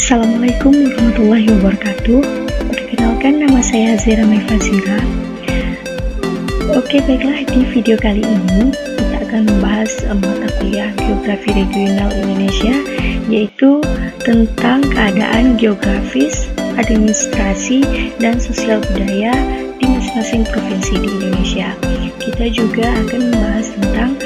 Assalamualaikum warahmatullahi wabarakatuh. Perkenalkan, nama saya Azira Maifazira. Oke, baiklah, di video kali ini kita akan membahas mata kuliah Geografi Regional Indonesia, yaitu tentang keadaan geografis, administrasi, dan sosial budaya di masing-masing provinsi di Indonesia. Kita juga akan membahas tentang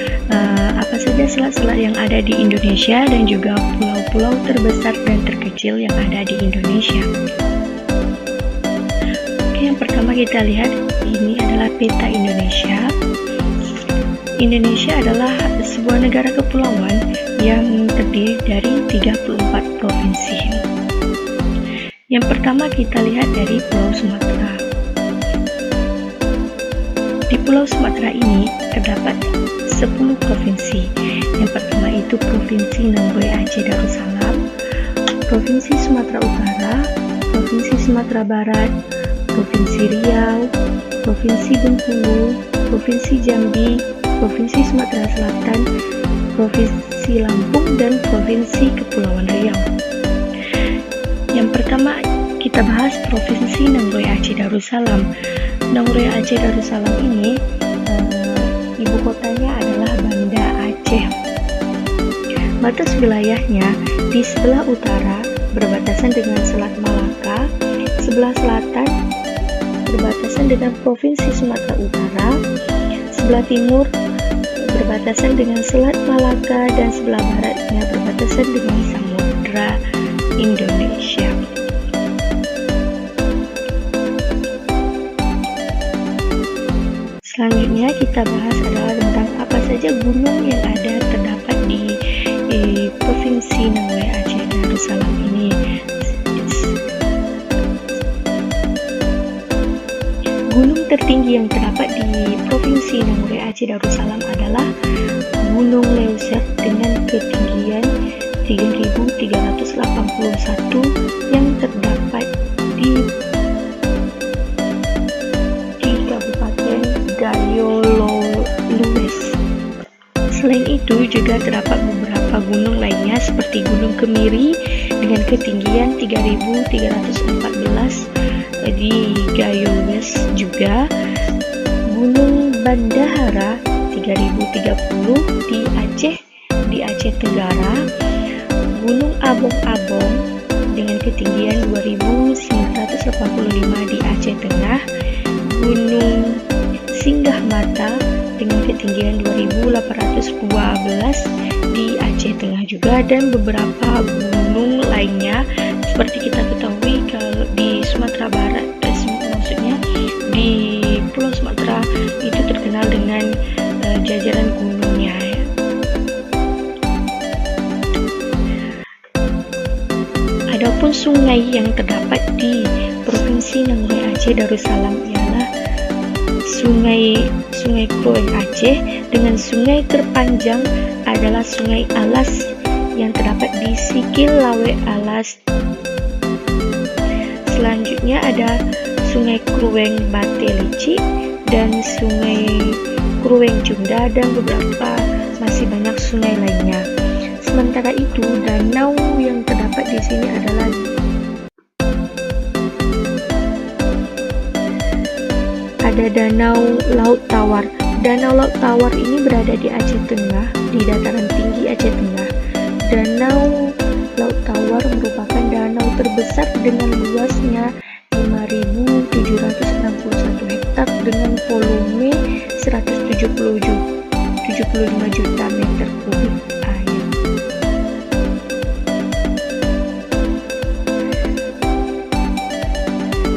apa saja selat-selat yang ada di Indonesia dan juga pulau-pulau terbesar dan terkecil yang ada di Indonesia. Oke, yang pertama kita lihat ini adalah peta Indonesia. Indonesia adalah sebuah negara kepulauan yang terdiri dari 34 provinsi. Yang pertama kita lihat dari Pulau Sumatera. Di Pulau Sumatera ini terdapat 10 provinsi. Yang pertama itu Provinsi Nanggroe Aceh Darussalam, Provinsi Sumatera Utara, Provinsi Sumatera Barat, Provinsi Riau, Provinsi Bengkulu, Provinsi Jambi, Provinsi Sumatera Selatan, Provinsi Lampung, dan Provinsi Kepulauan Riau. Yang pertama kita bahas Provinsi Nanggroe Aceh Darussalam. Nanggroe Aceh Darussalam ini ibu kotanya adalah Banda Aceh. Batas wilayahnya di sebelah utara berbatasan dengan Selat Malaka, sebelah selatan berbatasan dengan Provinsi Sumatera Utara, sebelah timur berbatasan dengan Selat Malaka, dan sebelah baratnya berbatasan dengan Samudra Indonesia. Selanjutnya kita bahas adalah tentang apa saja gunung yang ada terdapat di Provinsi Nanggroe Aceh Darussalam ini. Gunung tertinggi yang terdapat di Provinsi Nanggroe Aceh Darussalam adalah Gunung Leuser dengan ketinggian 3.381 yang terdapat di Kabupaten Gayo Lues. Selain itu juga terdapat beberapa gunung lainnya seperti Gunung Kemiri dengan ketinggian 3.314 di Gayo Lues, juga Gunung Bandahara 3.030 di Aceh Tenggara, Gunung Abong-Abong dengan ketinggian 2.985 di Aceh Tengah, Gunung Singgah Mata dengan ketinggian 2.812 di Aceh Tengah juga, dan beberapa gunung lainnya seperti kita ketahui kalau di Sumatera Barat, maksudnya di Pulau Sumatera itu terkenal dengan jajaran gunungnya. Adapun sungai yang terdapat di Provinsi Nanggroe Aceh Darussalam ialah Sungai Kruen Aceh, dengan sungai terpanjang adalah Sungai Alas yang terdapat di Sikil Lawe Alas. Selanjutnya ada Sungai Krueng Bate Lici dan Sungai Krueng Junda, dan beberapa masih banyak sungai lainnya. Sementara itu danau yang terdapat di sini adalah ada Danau Laut Tawar. Danau Laut Tawar ini berada di Aceh Tengah, di dataran tinggi Aceh Tengah. Danau Laut Tawar merupakan danau terbesar dengan luasnya 5.761 hektar dengan volume 175 juta meter kubik air.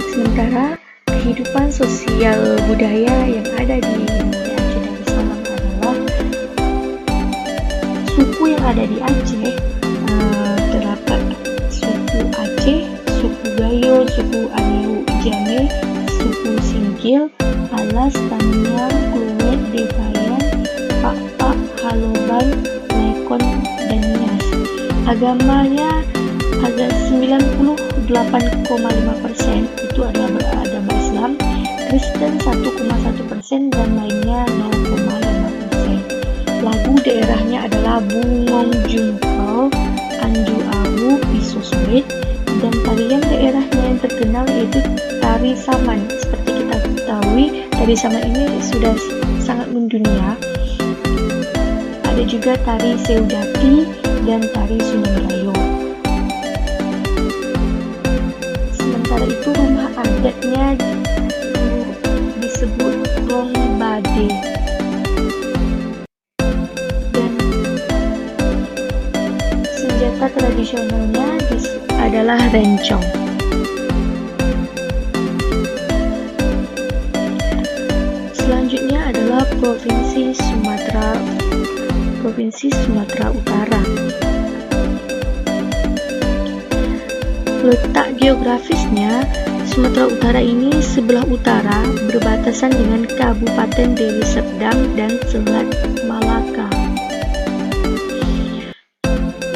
Sementara kehidupan sosial budaya yang ada di Nanggroe Aceh Darussalam adalah suku yang ada di Aceh. Terdapat suku Aceh, suku Gayo, suku Aniu Jame, suku Singkil, Alas, Tamiang, Kluwet, Devayan, Pak-Pak, Haloban, Lekon, dan Nias. Agamanya ada 98,5% itu adalah beragama Islam, Kristen 1,1%, dan lainnya 0,5%. Lagu daerahnya adalah Bungong Jungpal, Anju Awu, Bisos Sulit, Tarian daerahnya yang terkenal yaitu tari saman. Seperti kita ketahui, tari saman ini sudah sangat mendunia. Ada juga tari Seudati dan tari Sunan Rayo. Sementara itu rumah adatnya disebut Rongbade dan senjata tradisionalnya adalah rencong. Selanjutnya adalah Provinsi Sumatera Utara. Letak geografisnya, Sumatera Utara ini sebelah utara berbatasan dengan Kabupaten Deli Serdang dan Selat Malaka.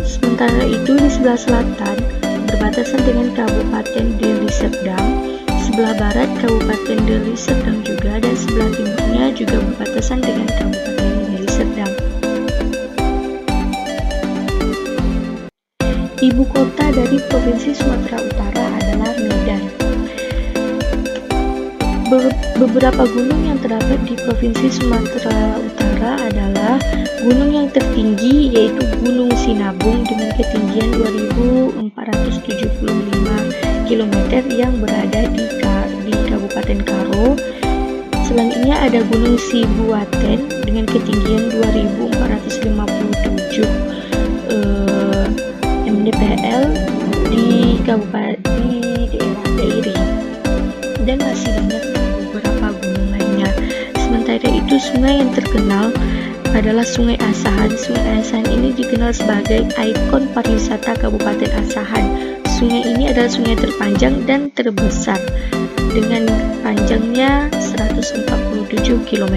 Sementara itu di sebelah selatan berbatasan dengan Kabupaten Deli Serdang, sebelah barat Kabupaten Deli Serdang juga, dan sebelah timurnya juga berbatasan dengan Kabupaten Deli Serdang. Ibu kota dari Provinsi Sumatera Utara adalah Medan. Beberapa gunung yang terdapat di Provinsi Sumatera Utara adalah gunung yang tertinggi yaitu Gunung Sinabung dengan ketinggian 2.475 km yang berada di Kabupaten Karo. Selanjutnya ada Gunung Sibuaten dengan ketinggian 2.457 mdpl di daerah Dairi, dan masih banyak beberapa gunung lainnya. Sementara itu sungai yang terkenal adalah Sungai Asahan. Sungai Asahan ini dikenal sebagai ikon pariwisata Kabupaten Asahan. Sungai ini adalah sungai terpanjang dan terbesar dengan panjangnya 147 km.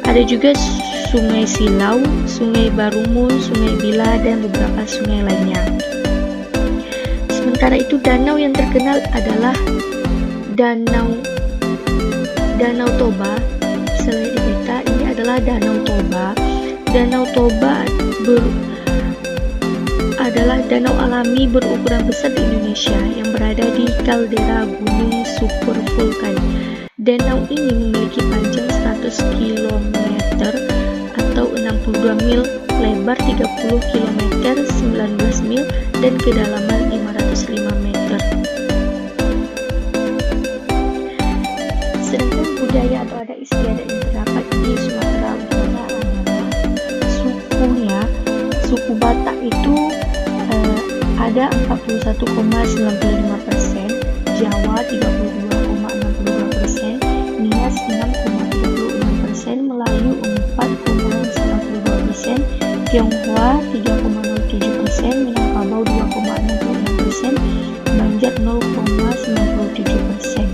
Ada juga Sungai Silau, Sungai Barumun, Sungai Bila, dan beberapa sungai lainnya. Sementara itu danau yang terkenal adalah Danau Toba. Selain peta ini adalah Danau Toba. Danau Toba adalah danau alami berukuran besar di Indonesia yang berada di kaldera gunung super vulkan. Danau ini memiliki panjang 100 km atau 62 mil, lebar 30 km, 19 mil, dan kedalaman 505 meter. Sedangkan budaya atau adat istiadat yang terdapat di Sumatera Utara adalah sukunya. Suku Batak itu ada 41,95%, Jawa 32,62%, Nias 6,36%, Melayu 4,92%, Tionghoa 3,07%, Minangkabau 2,66%, Banjar 0,97%.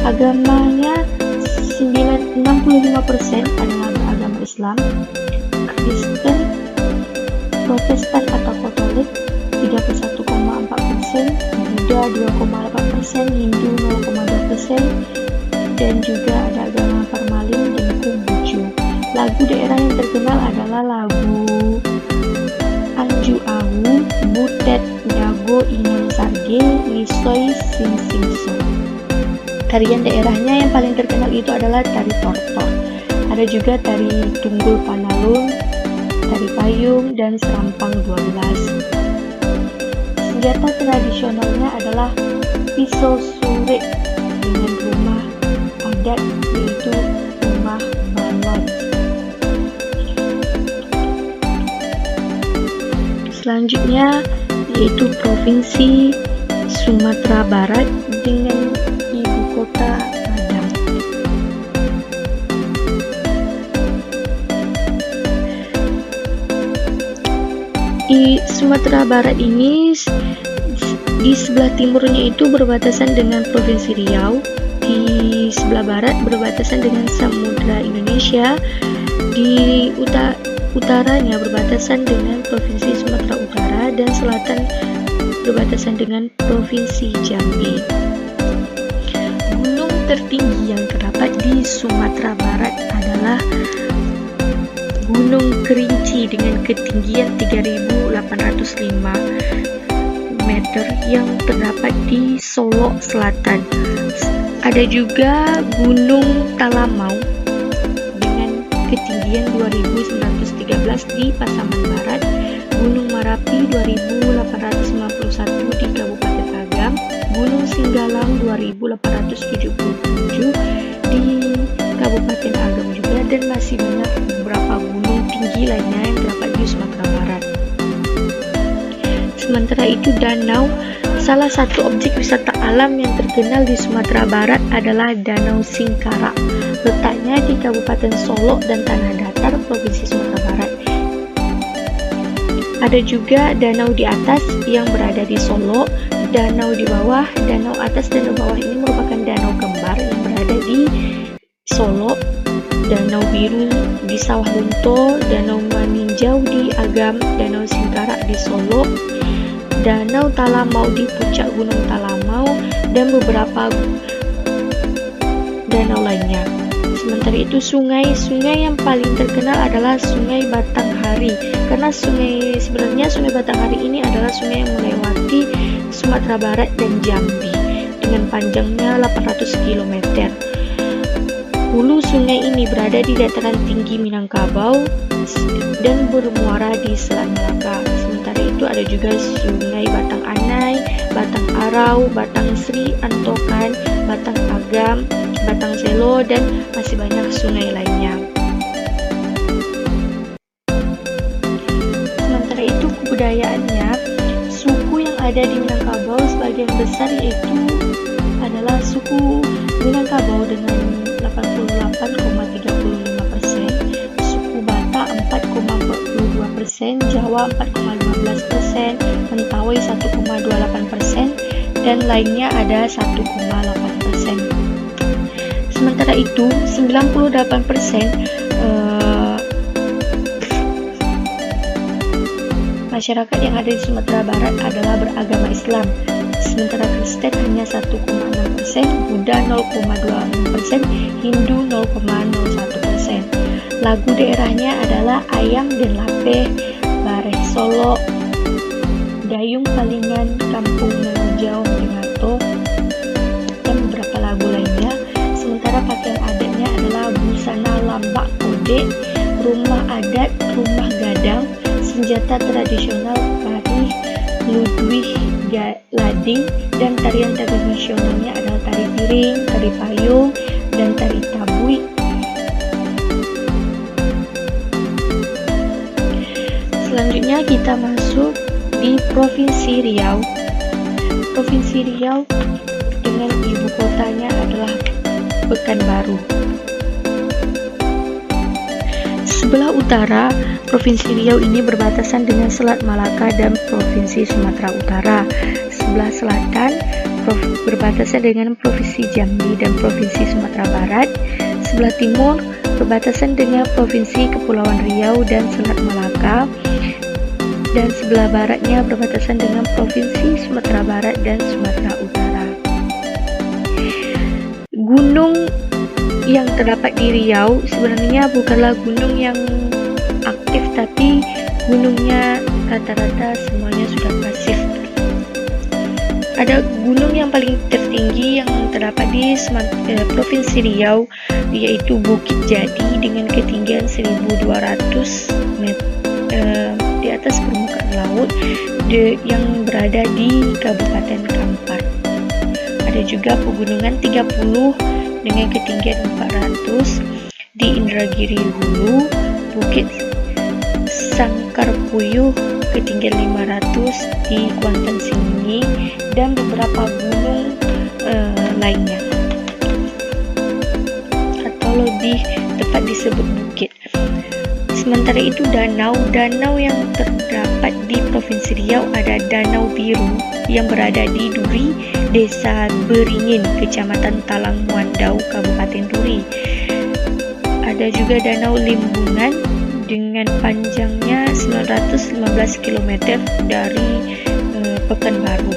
Agamanya 65% adalah beragama Islam, Kristen, Protestan atau Katolik 31,4%, Buddha 2,8%, Hindu 0,2%, dan juga ada agama Parmalin dan Konghucu. Lagu daerah yang terkenal adalah lagu Anju Awu, Butet Dago Inang Sarge, Lisoy Sing Sing So. Tarian daerahnya yang paling terkenal itu adalah tari tortor. Ada juga tari Tunggul Panalun, tari payung, dan serampang 12. Senjata tradisionalnya adalah pisau surik dengan rumah adat yaitu rumah balon. Selanjutnya yaitu Provinsi Sumatera Barat dengan ibu kota Padang. Di Sumatera Barat ini di sebelah timurnya itu berbatasan dengan Provinsi Riau, di sebelah barat berbatasan dengan Samudra Indonesia, di utaranya berbatasan dengan Provinsi Sumatera Utara, dan selatan berbatasan dengan Provinsi Jambi. Gunung tertinggi yang terdapat di Sumatera Barat adalah Gunung Kerinci dengan ketinggian 3.805 yang terdapat di Solo Selatan. Ada juga Gunung Talamau dengan ketinggian 2913 di Pasaman Barat, Gunung Marapi 2851 di Kabupaten Agam, Gunung Singgalang 2877 di Kabupaten Agam juga, dan masih banyak beberapa gunung tinggi lainnya yang terdapat di Sumatera Barat. Sementara itu, danau, salah satu objek wisata alam yang terkenal di Sumatera Barat adalah Danau Singkarak. Letaknya di Kabupaten Solo dan Tanah Datar, Provinsi Sumatera Barat. Ada juga danau di atas yang berada di Solo, danau di bawah. Danau atas dan danau bawah ini merupakan danau kembar yang berada di Solo, Danau Biru di Sawah Lunto, Danau Maninjau di Agam, Danau Singkarak di Solo, Danau Talamau di puncak Gunung Talamau, dan beberapa danau lainnya. Sementara itu, sungai yang paling terkenal adalah Sungai Batanghari, karena sebenarnya Sungai Batanghari ini adalah sungai yang melewati Sumatera Barat dan Jambi dengan panjangnya 800 km. Hulu sungai ini berada di dataran tinggi Minangkabau dan bermuara di Selat Malaka. Sementara itu, ada juga Sungai Batang Anai, Batang Arau, Batang Sri, Antokan, Batang Agam, Batang Selo, dan masih banyak sungai lainnya. Sementara itu, kebudayaannya, suku yang ada di Minangkabau sebagian besar yaitu adalah suku Minangkabau dengan 88,35%, suku Batak 4,42%, Jawa 4,15%, Mentawai 1,28%, dan lainnya ada 1,8%. Sementara itu, 98% masyarakat yang ada di Sumatera Barat adalah beragama Islam. Sementara Kristen hanya 1,6%, Buddha 0,26%, Hindu 0,01%. Lagu daerahnya adalah Ayam dan Lapeh, Bareh Solo, Dayung Palingan, Kampung Menjauh Dengato, dan beberapa lagu lainnya. Sementara pakaian adatnya adalah busana lambak kode, rumah adat, rumah gadang, senjata tradisional parih, ludwig lading, dan tarian tradisionalnya adalah tari piring, tari payung, dan tari tabui. Selanjutnya kita masuk di Provinsi Riau. Provinsi Riau dengan ibu kotanya adalah Pekanbaru. Sebelah utara, Provinsi Riau ini berbatasan dengan Selat Malaka dan Provinsi Sumatera Utara. Sebelah selatan, berbatasan dengan Provinsi Jambi dan Provinsi Sumatera Barat. Sebelah timur, berbatasan dengan Provinsi Kepulauan Riau dan Selat Malaka. Dan sebelah baratnya berbatasan dengan Provinsi Sumatera Barat dan Sumatera Utara. Gunung yang terdapat di Riau sebenarnya bukanlah gunung yang aktif, tapi gunungnya rata-rata semuanya sudah pasif. Ada gunung yang paling tertinggi yang terdapat di Provinsi Riau, yaitu Bukit Jadi dengan ketinggian 1200 meter di atas permukaan laut yang berada di Kabupaten Kampar. Ada juga Pegunungan 30 dengan ketinggian 400 di Indragiri Hulu, Bukit Sangkarpuyuh ketinggian 500 di Kuantan Singi, dan beberapa gunung lainnya, atau lebih tepat disebut bukit. Sementara itu, danau yang terdapat di Provinsi Riau ada Danau Biru yang berada di Duri, Desa Beringin, Kecamatan Talang Muandau, Kabupaten Duri. Ada juga Danau Limbungan dengan panjangnya 915 km dari Pekanbaru.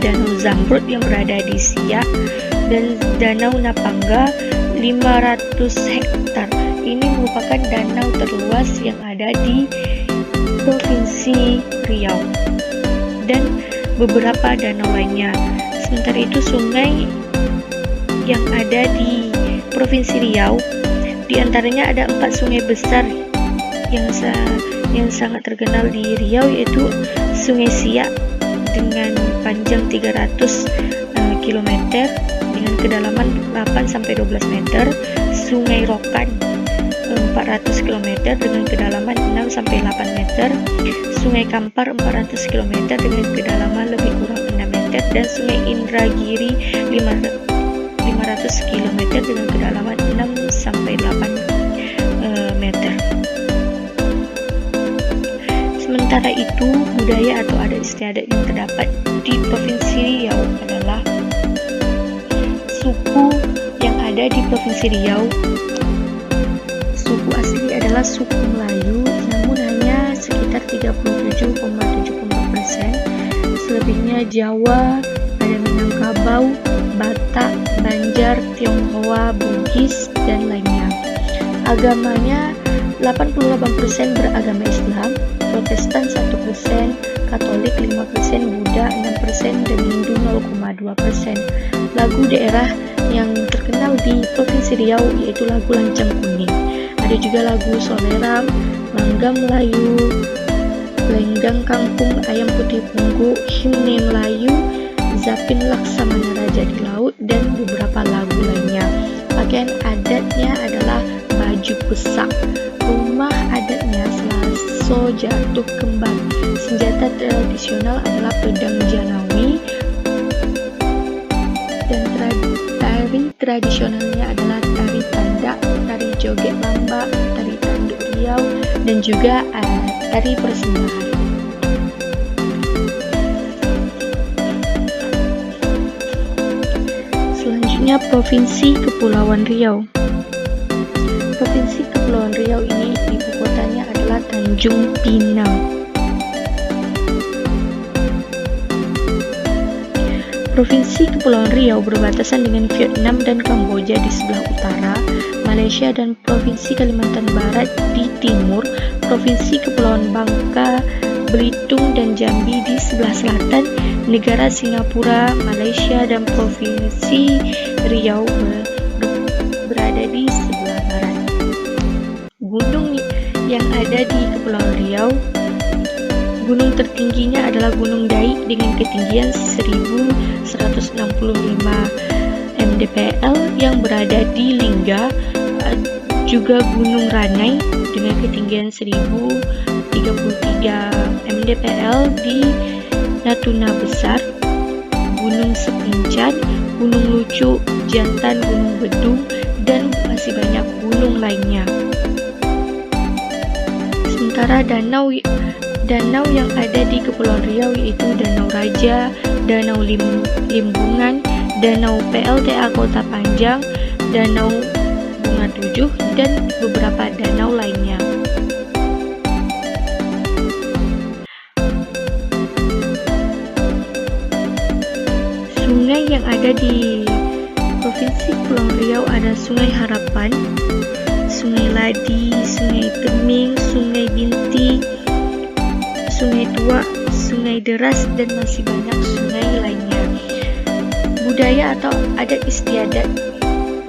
Danau Zamrud yang berada di Siak, dan Danau Napangga 500 hektar. Ini merupakan danau terluas yang ada di Provinsi Riau. dan beberapa danau lainnya. Sementara itu sungai yang ada di Provinsi Riau, diantaranya ada 4 sungai besar yang sangat terkenal di Riau, yaitu Sungai Siak dengan panjang 300 km dengan kedalaman 8-12 meter, Sungai Rokan 400 km dengan kedalaman 6-8 meter, Sungai Kampar 400 km dengan kedalaman lebih kurang 6 meter, dan Sungai Indragiri 500 km dengan kedalaman 6-8 meter. Sementara itu, budaya atau adat istiadat yang terdapat di Provinsi Riau adalah suku yang ada di Provinsi Riau. Suku asli adalah suku Melayu, namun hanya sekitar 37,74%. Selebihnya Jawa, ada Minangkabau, Batak, Banjar, Tionghoa, Bugis, dan lainnya. Agamanya 88% beragama Islam, Protestan 1%, Katolik 5%, Buddha 6%, dan Hindu 0,2%. Lagu daerah yang terkenal di Provinsi Riau yaitu lagu Lancang Kuning. Ada juga lagu Soleram, Langgam Melayu, Lenggang Kangkung, Ayam Putih Punggu, Himne Melayu, Zapin Laksamana Raja di Laut, dan beberapa lagu lainnya. Pakaian adatnya adalah baju pesak. Rumah adatnya Selaso Jatuh Kembar. Senjata tradisional adalah pedang Janawi, dan tari tradisionalnya adalah tari tandak, tari joget lamba, tari tanduk Riau, dan juga tari persembahan. Selanjutnya Provinsi Kepulauan Riau. Provinsi Kepulauan Riau ini ibu kotanya adalah Tanjung Pinang. Provinsi Kepulauan Riau berbatasan dengan Vietnam dan Kamboja di sebelah utara, Malaysia dan Provinsi Kalimantan Barat di timur, Provinsi Kepulauan Bangka, Belitung dan Jambi di sebelah selatan, negara Singapura, Malaysia dan Provinsi Riau berada di sebelah barat. Gunung yang ada di Kepulauan Riau, gunung tertingginya adalah Gunung Daik dengan ketinggian 1165 mdpl yang berada di Lingga, juga Gunung Ranai dengan ketinggian 1033 mdpl di Natuna Besar, Gunung Sepincan, Gunung Lucu, Jantan, Gunung Bedung, dan masih banyak gunung lainnya. Sementara danau yang ada di Kepulauan Riau yaitu Danau Raja, Danau Limbungan, Danau PLTA Kota Panjang, Danau Bunga 7, dan beberapa danau lainnya. Sungai yang ada di Provinsi Kepulauan Riau ada Sungai Harapan, Sungai Ladi, Sungai Teming, Sungai Binti, Sungai Tua, Sungai Deras, dan masih banyak sungai lainnya. Budaya atau adat istiadat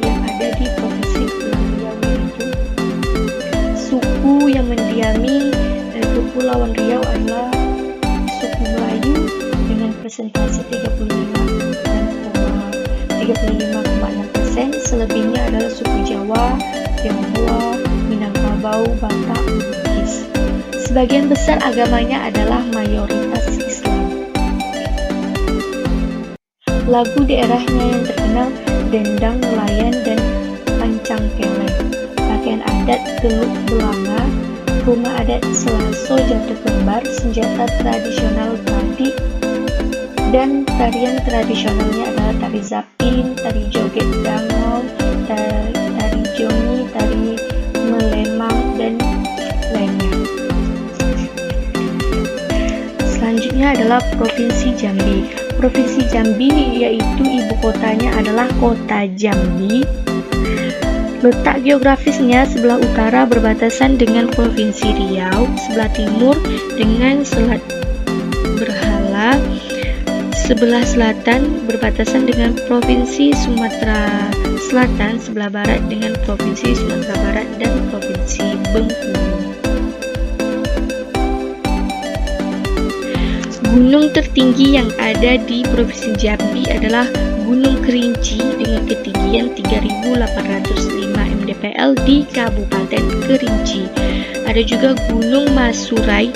yang ada di Provinsi Kepulauan Riau yaitu suku yang mendiami Kepulauan Riau adalah suku Melayu dengan persentase 35,6%. Selebihnya adalah suku Jawa, Tionghoa, Minangkabau, Batak, Bugis. Sebagian besar agamanya adalah mayoritas Islam. Lagu daerahnya yang terkenal Dendang, Nelayan, dan Pancang Keleng. Pakaian adat Teluk Belanga, rumah adat Selaso Jatuh Kembar, senjata tradisional batik, dan tarian tradisionalnya adalah tari zapin, tari joget dangong, tari jongi, tari melemang, dan lainnya. Selanjutnya adalah Provinsi Jambi. Provinsi Jambi yaitu ibu kotanya adalah Kota Jambi. Letak geografisnya sebelah utara berbatasan dengan Provinsi Riau, sebelah timur dengan Selat Berhala, sebelah selatan berbatasan dengan Provinsi Sumatera Selatan, sebelah barat dengan Provinsi Sumatera Barat dan Provinsi Bengkulu. Gunung tertinggi yang ada di Provinsi Jambi adalah Gunung Kerinci dengan ketinggian 3.805 mdpl di Kabupaten Kerinci. Ada juga Gunung Masurai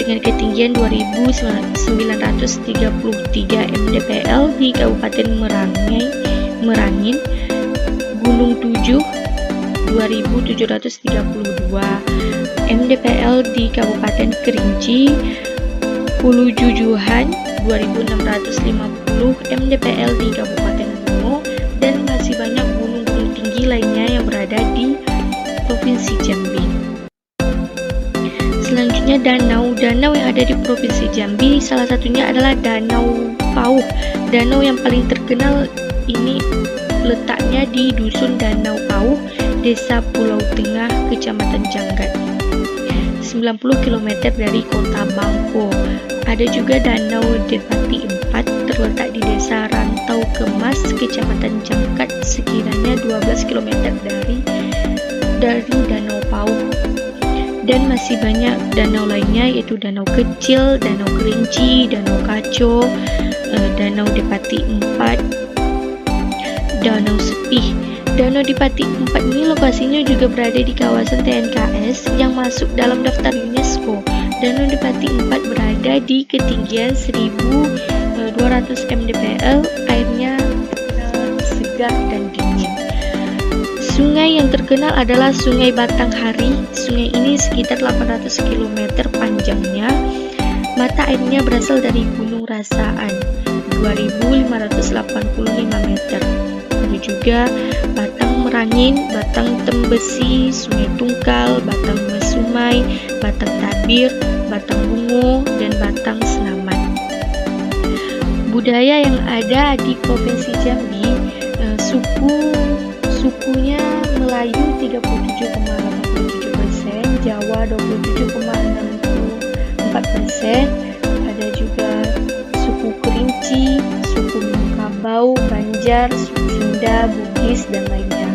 dengan ketinggian 2.933 mdpl di Kabupaten Merangin. Gunung Tujuh 2.732 mdpl di Kabupaten Kerinci. Pulau Jujuhan 2.650 mdpl di Kabupaten Bungo, dan masih banyak gunung-gunung tinggi lainnya yang berada di Provinsi Jambi. Selanjutnya danau yang ada di Provinsi Jambi, salah satunya adalah Danau Pauh. Danau yang paling terkenal ini letaknya di Dusun Danau Pauh, Desa Pulau Tengah, Kecamatan Janggat, 90 km dari Kota Bangko. Ada juga Danau Depati 4 terletak di Desa Rantau Kemas, Kecamatan Jangkat, sekiranya 12 km dari Danau Pauh. Dan masih banyak danau lainnya, yaitu Danau Kecil, Danau Kerinci, Danau Kaco, Danau Depati 4, Danau Sepih. Danau Depati 4 ini lokasinya juga berada di kawasan TNKS yang masuk dalam daftar UNESCO. Danau Depati 4 berada di ketinggian 1.200 mdpl, airnya segar dan dingin. Sungai yang terkenal adalah Sungai Batanghari. Sungai ini sekitar 800 km panjangnya. Mata airnya berasal dari Gunung Rasaan, 2.585 meter. Ada juga Batang Merangin, Batang Tembesi, Sungai Tungkal, Batang Mesumai, Batang Tabir, Batang Bungo, dan Batang Senaman. Budaya yang ada di Provinsi Jambi, sukunya Melayu 37,87%, Jawa 27,64%, ada juga suku Kerinci, suku Minangkabau, Banjar, suku Sunda, Bugis, dan lainnya.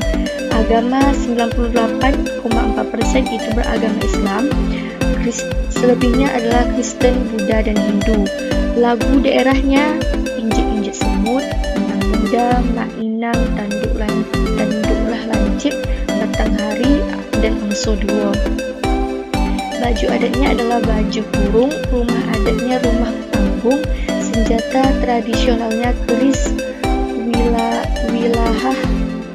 Agama 98,4% itu beragama Islam, selebihnya adalah Kristen, Buddha, dan Hindu. Lagu daerahnya Injek-injek semut, Inang Muda, Mak Inang, Tanduklah Lancip, Batanghari, dan Angso Duo. Baju adatnya adalah baju kurung, rumah adatnya rumah panggung, senjata tradisionalnya keris, wilahah,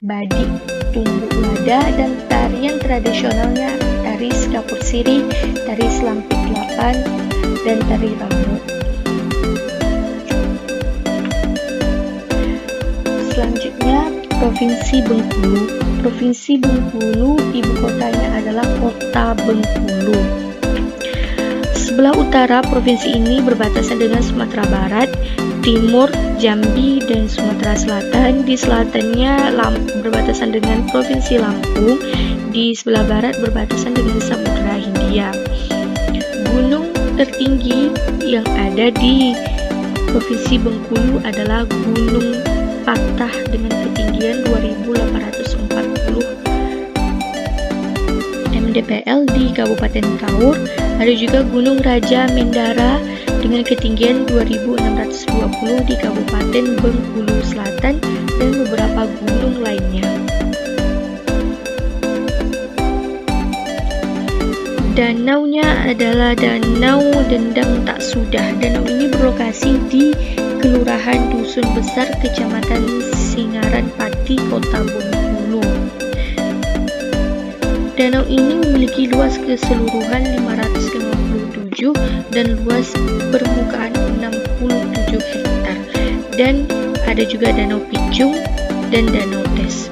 badik, tumbuk lada, dan tarian tradisionalnya tari Sekapur Siri, tari Selampit 8, dan tari Ramu. Selanjutnya Provinsi Bengkulu. Provinsi Bengkulu, ibu kotanya adalah Kota Bengkulu. Sebelah utara provinsi ini berbatasan dengan Sumatera Barat, timur Jambi, dan Sumatera Selatan. Di selatannya berbatasan dengan Provinsi Lampung, di sebelah barat berbatasan dengan Samudra Hindia. Gunung tertinggi yang ada di Provinsi Bengkulu adalah Gunung Patah dengan ketinggian 2.840 mdpl di Kabupaten Kaur. Ada juga Gunung Raja Mendara dengan ketinggian 2.620 di Kabupaten Bengkulu Selatan, dan beberapa gunung lainnya. Danaunya adalah Danau Dendang Tak Sudah. Danau ini berlokasi di Kelurahan Dusun Besar, Kecamatan Singaran Pati, Kota Bengkulu. Danau ini memiliki luas keseluruhan 557 dan luas permukaan 67 hektar. Dan ada juga Danau Picung dan Danau Tes.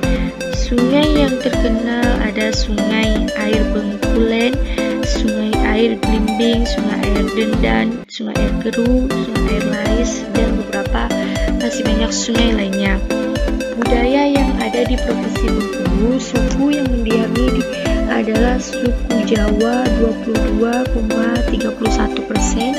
Sungai yang terkenal ada Sungai Air Bengkulen, Sungai Air Glimbing, Sungai Air Dendan, Sungai Air Keru, Sungai Air Lais, dan beberapa masih banyak sungai lainnya. Budaya yang ada di Provinsi Bengkulu, suku yang mendiami adalah suku Jawa 22,31%,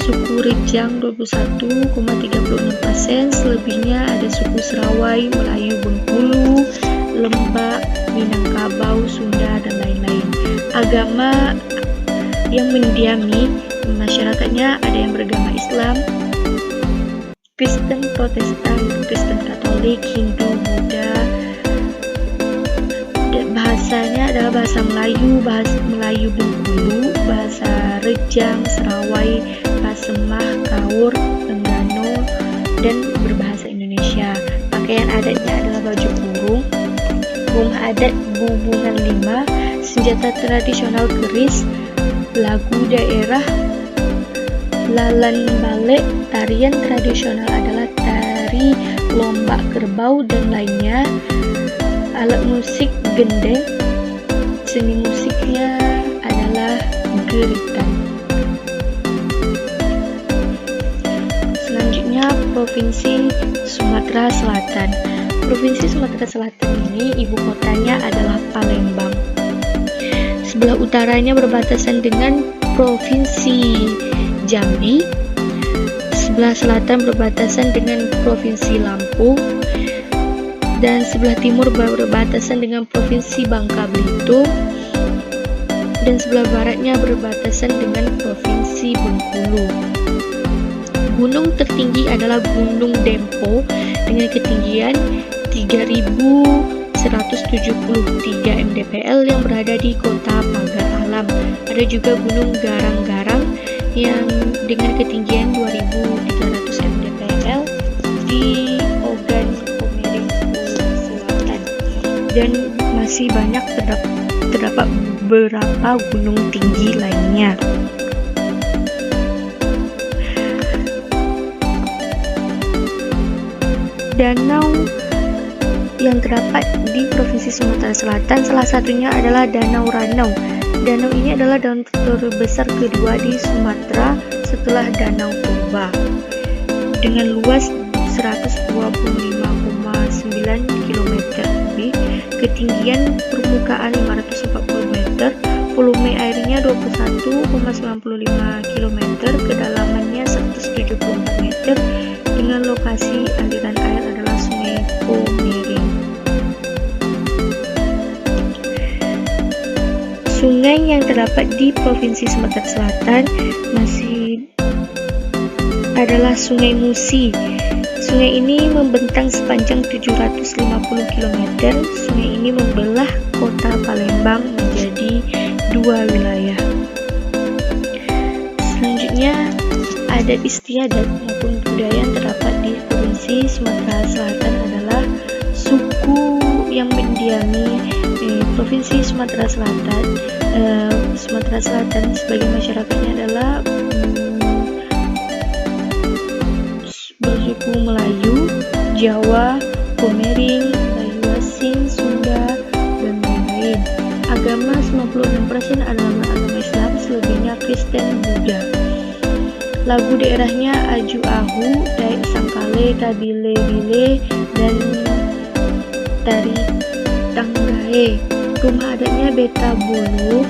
suku Rejang 21,36%, selebihnya ada suku Serawai, Melayu Bengkulu, Lembak, Minangkabau, Sunda, dan lain-lain. Agama yang mendiami masyarakatnya ada yang beragama Islam, Kristen Protestan, Kristen Katolik, Hindu, Buddha. Bahasanya adalah bahasa Melayu, bahasa Melayu Bengkulu, bahasa Rejang, Serawai, Pasemah, Kaur, Tenggano, dan berbahasa Indonesia. Pakaian adatnya adalah baju kurung, rumah adat bubungan 5, senjata tradisional keris, lagu daerah, lalan balik, tarian tradisional adalah tari lomba kerbau dan lainnya, alat musik gendeng, seni musiknya adalah geritan. Selanjutnya Provinsi Sumatera Selatan. Provinsi Sumatera Selatan ini ibu kotanya adalah Palembang. Sebelah utaranya berbatasan dengan Provinsi Jambi, sebelah selatan berbatasan dengan Provinsi Lampung, dan sebelah timur berbatasan dengan Provinsi Bangka Belitung, dan sebelah baratnya berbatasan dengan Provinsi Bengkulu. Gunung tertinggi adalah Gunung Dempo dengan ketinggian 3.173 mdpl yang berada di kota Pagar Alam. Ada juga Gunung Garang-Garang yang dengan ketinggian 2.300 mdpl di Ogan Komering Selatan. Dan masih banyak terdapat beberapa gunung tinggi lainnya. Danau yang terdapat di Provinsi Sumatera Selatan salah satunya adalah Danau Ranau. Danau ini adalah danau terbesar kedua di Sumatera setelah Danau Toba dengan luas 125,9 km kubik, ketinggian permukaan 540 meter, volume airnya 21,95 km, kedalamannya 174 meter, dengan lokasi aliran air adalah Sungai Komering. Sungai yang terdapat di Provinsi Sumatera Selatan masih adalah Sungai Musi. Sungai ini membentang sepanjang 750 km. Sungai ini membelah kota Palembang menjadi dua wilayah. Selanjutnya, adat istiadat maupun budaya yang terdapat di Provinsi Sumatera Selatan adalah suku yang mendiami Provinsi Sumatera Selatan. Sumatera Selatan sebagai masyarakatnya adalah bersuku Melayu, Jawa, Komering, Melayu Asing, Sunda, dan lain-lain. Agama 96% adalah agama Islam, selebihnya Kristen, Buddha. Lagu daerahnya Aju Ahu, Dayak Sangkale, Kabile Bile, dan Tari Tanggahe. Rumah adatnya Beta Bulu.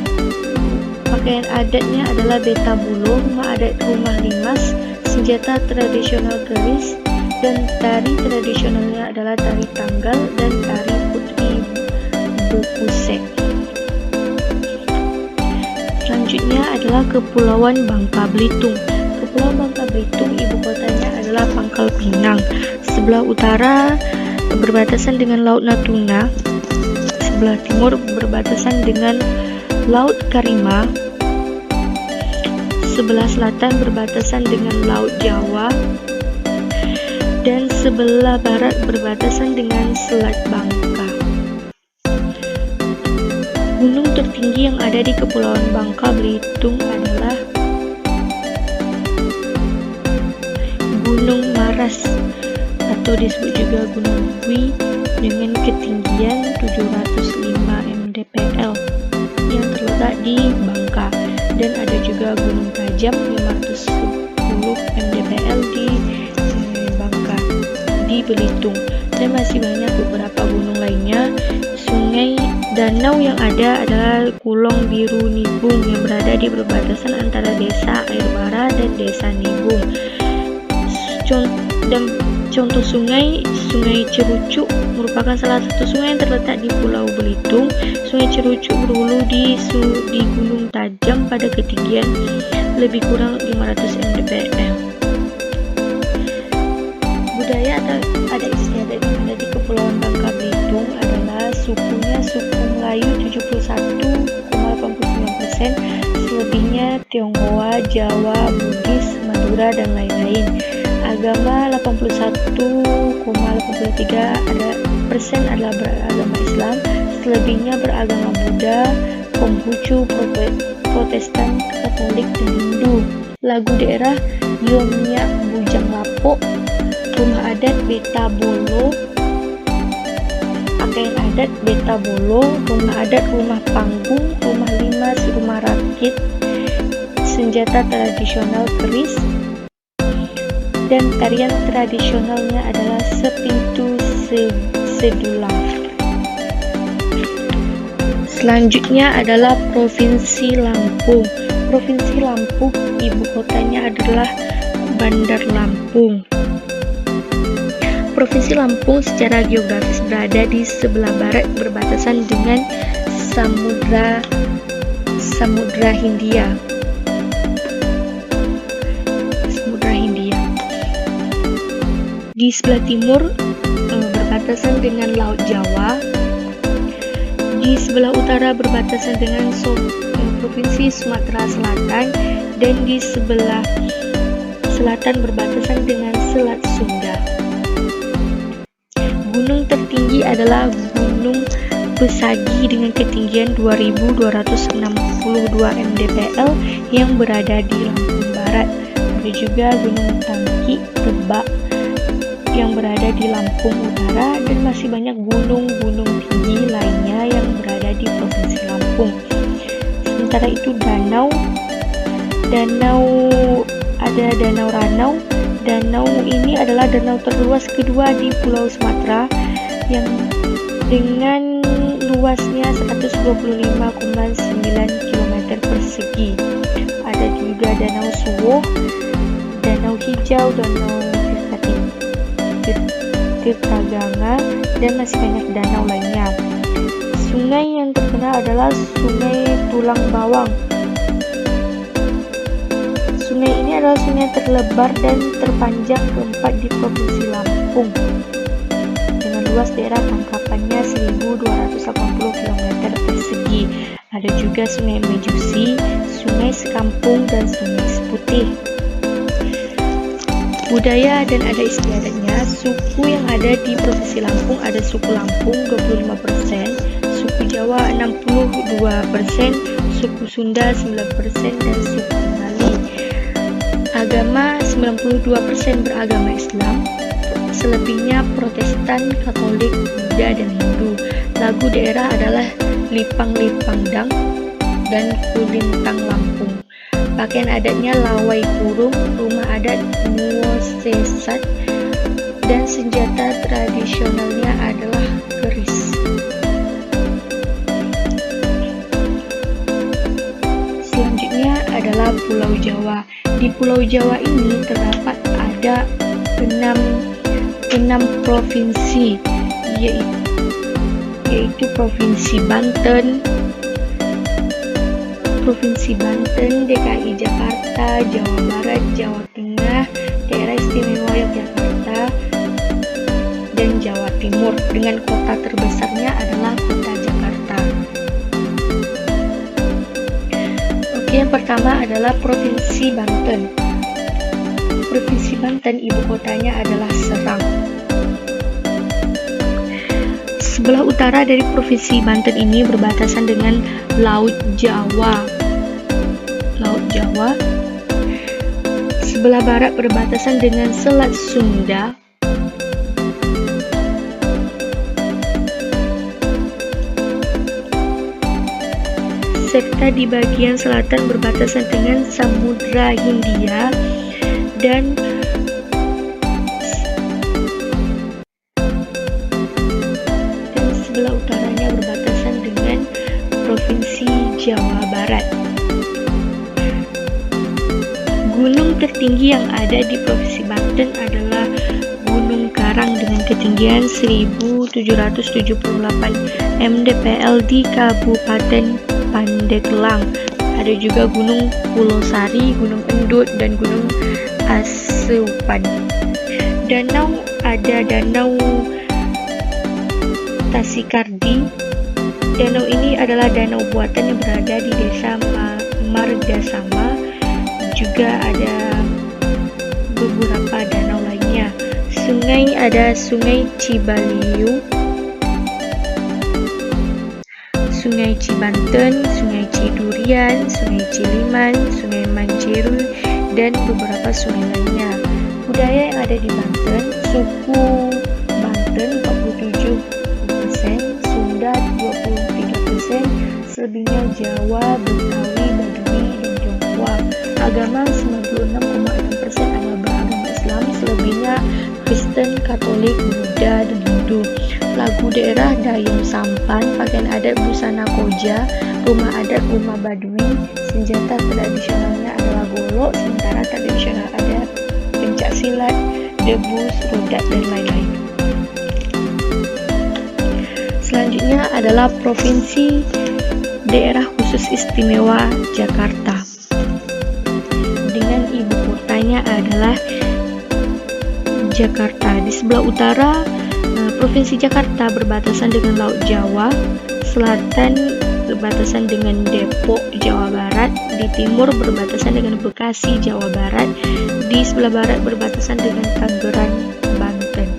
Pakaian adatnya adalah Beta Bulu. Rumah adat Rumah Limas. Senjata tradisional keris, dan tari tradisionalnya adalah tari tanggal dan tari putri Bekusek. Selanjutnya adalah Kepulauan Bangka Belitung. Kepulauan Bangka Belitung ibu kotanya adalah Pangkal Pinang. Sebelah utara berbatasan dengan Laut Natuna, sebelah timur berbatasan dengan Laut Karima, sebelah selatan berbatasan dengan Laut Jawa, dan sebelah barat berbatasan dengan Selat Bangka. Gunung tertinggi yang ada di Kepulauan Bangka Belitung adalah Gunung Maras atau disebut juga Gunung Bui dengan ketinggian 705 mdpl yang terletak di Bangka, dan ada juga Gunung Tajam 510 mdpl di Bangka di Belitung, dan masih banyak beberapa gunung lainnya. danau yang ada adalah Kulong Biru Nibung yang berada di perbatasan antara Desa Air Bara dan Desa Nibung. Contoh sungai Cerucuk merupakan salah satu sungai yang terletak di Pulau Belitung. Sungai Cerucuk berhulu di Gunung Tajam pada ketinggian lebih kurang 500 mdpl. Budaya atau adat istiadat yang ada di Kepulauan Bangka Belitung adalah sukunya suku Melayu 71,89%, selebihnya Tionghoa, Jawa, Bugis, Madura, dan lain-lain. Agama 81,83% adalah beragama Islam, selebihnya beragama Buddha, Konghucu, Protestan, Katolik, dan Hindu. Lagu daerah Yomyak Bujang Lapok, rumah adat Beta Bolo, pakaian adat Beta Bolo, rumah adat Rumah Panggung, rumah limas, rumah rakit, senjata tradisional keris, dan tarian tradisionalnya adalah sepintu sedulang. Selanjutnya adalah Provinsi Lampung. Provinsi Lampung, ibu kotanya adalah Bandar Lampung. Provinsi Lampung secara geografis berada di sebelah barat berbatasan dengan Samudra Hindia. Di sebelah timur berbatasan dengan Laut Jawa. Di sebelah utara berbatasan dengan Provinsi Sumatera Selatan, dan di sebelah selatan berbatasan dengan Selat Sunda. Gunung tertinggi adalah Gunung Besagi dengan ketinggian 2262 mdpl yang berada di Lampung Barat. Ada juga Gunung Tangki Tebak yang berada di Lampung Utara, dan masih banyak gunung-gunung tinggi lainnya yang berada di Provinsi Lampung. Sementara itu ada Danau Ranau. Danau ini adalah danau terluas kedua di Pulau Sumatera yang dengan luasnya 125,9 km persegi. Ada juga Danau Suwoh, Danau Hijau, Danau Tirtaganga, dan masih banyak danau lainnya. Sungai yang terkenal adalah Sungai Tulang Bawang. Sungai ini adalah sungai terlebar dan terpanjang keempat di Provinsi Lampung, dengan luas daerah tangkapannya 1.280 km persegi. Ada juga Sungai Mejusi, Sungai Sekampung, dan Sungai Seputih. Budaya dan adat istiadatnya, suku yang ada di Provinsi Lampung ada suku Lampung 25%, suku Jawa 62%, suku Sunda 9%, dan suku Bali. Agama 92% beragama Islam, selebihnya Protestan, Katolik, Buddha, dan Hindu. Lagu daerah adalah Lipang-Lipang Dang dan Kulintang Lampung. Pakaian adatnya Lawai Kurung, rumah adat Nuosesat, dan senjata tradisionalnya adalah keris. Selanjutnya adalah Pulau Jawa. Di Pulau Jawa ini terdapat ada 6 provinsi, yaitu Provinsi Banten, DKI Jakarta, Jawa Barat, Jawa Tengah, Daerah Istimewa Yogyakarta, dan Jawa Timur, dengan kota terbesarnya adalah kota Jakarta. Oke, yang pertama adalah Provinsi Banten. Provinsi Banten, ibu kotanya adalah Serang. Sebelah utara dari Provinsi Banten ini berbatasan dengan Laut Jawa. Sebelah barat berbatasan dengan Selat Sunda. Serta di bagian selatan berbatasan dengan Samudra Hindia dan sebelah utaranya berbatasan Gunung tertinggi yang ada di Provinsi Banten adalah Gunung Karang dengan ketinggian 1778 mdpl di Kabupaten Pandeglang. Ada juga Gunung Pulau Sari, Gunung Endut, dan Gunung Asupan. Danau, ada Danau Tasikardi. Danau ini adalah danau buatan yang berada di desa Margasama. Juga ada beberapa danau lainnya. Sungai, ada Sungai Cibaliu, Sungai Cibanten, Sungai Cidurian, Sungai Ciliman, Sungai Manjeru, dan beberapa sungai lainnya. Budaya yang ada di Banten, suku Banten 47%, Sunda 23%, selebihnya Jawa, Betawi, Baduy, dan Tionghoa. Agama 96,6% adalah beragama Islam, selebihnya Kristen, Katolik, Buddha, dan Hindu. Lagu daerah Dayung Sampan, pakaian adat busana koja, rumah adat rumah Baduy, senjata tradisionalnya adalah golok, sementara tradisional adat pencak silat, debus, rodat, dan lain-lain. Selanjutnya adalah Provinsi Daerah Khusus Istimewa Jakarta. Dengan ibu kotanya adalah Jakarta. Di sebelah utara, Provinsi Jakarta berbatasan dengan Laut Jawa, selatan berbatasan dengan Depok, Jawa Barat, di timur berbatasan dengan Bekasi, Jawa Barat, di sebelah barat berbatasan dengan Tangerang, Banten.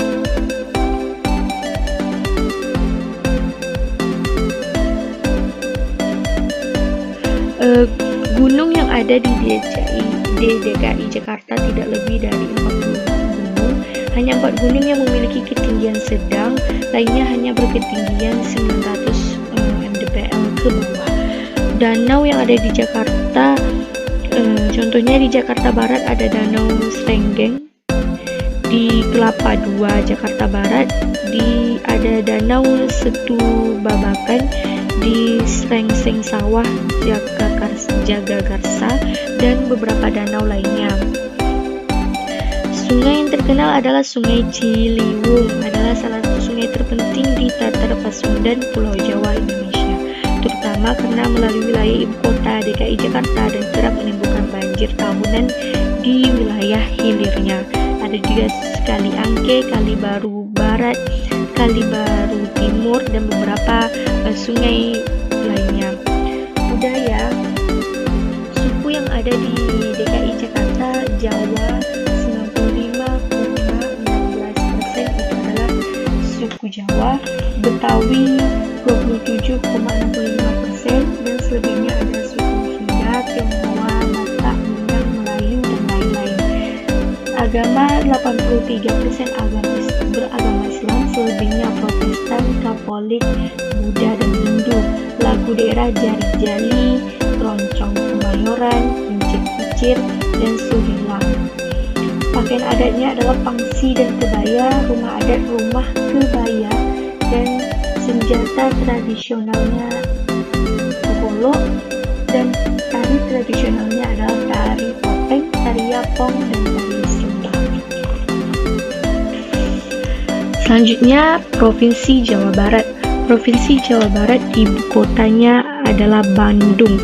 Gunung yang ada di DKI Jakarta tidak lebih dari 40 gunung. Hanya 4 gunung yang memiliki ketinggian sedang, lainnya hanya berketinggian 900 mdpl ke bawah. Danau yang ada di Jakarta, contohnya di Jakarta Barat ada Danau Srenggeng, di Kelapa II Jakarta Barat ada Danau Setu Babakan, di Srengseng Sawah Jagakarsa, dan beberapa danau lainnya. Sungai yang terkenal adalah Sungai Ciliwung, adalah salah satu sungai terpenting di Tatar Pasundan, Pulau Jawa, Indonesia, terutama karena melalui wilayah ibu kota DKI Jakarta dan kerap menimbulkan banjir tahunan di wilayah hilirnya. Ada juga Kali Angke, Kali Baru Barat, Kali Baru Timur, dan beberapa sungai lainnya. Budaya, suku yang ada di DKI Jakarta, Jawa 95,16% itu adalah suku Jawa, Betawi 27,65%, dan selebihnya ada suku Sunda, Tionghoa, Batak, Minang, Melayu, dan lain-lain. Agama 83% beragama Islam, selebihnya Protestan, Katolik, Buddha, dan Hindu. Lagu daerah Jari-Jali, Keroncong Kemayoran, Kincir-Kicir, dan Suhilang. Pakaian adatnya adalah pangsi dan kebaya, rumah adat rumah kebaya, dan senjata tradisionalnya golok, dan tari tradisionalnya adalah tari topeng, tari yapong, dan tari sembah. Selanjutnya Provinsi Jawa Barat. Provinsi Jawa Barat ibu kotanya adalah Bandung.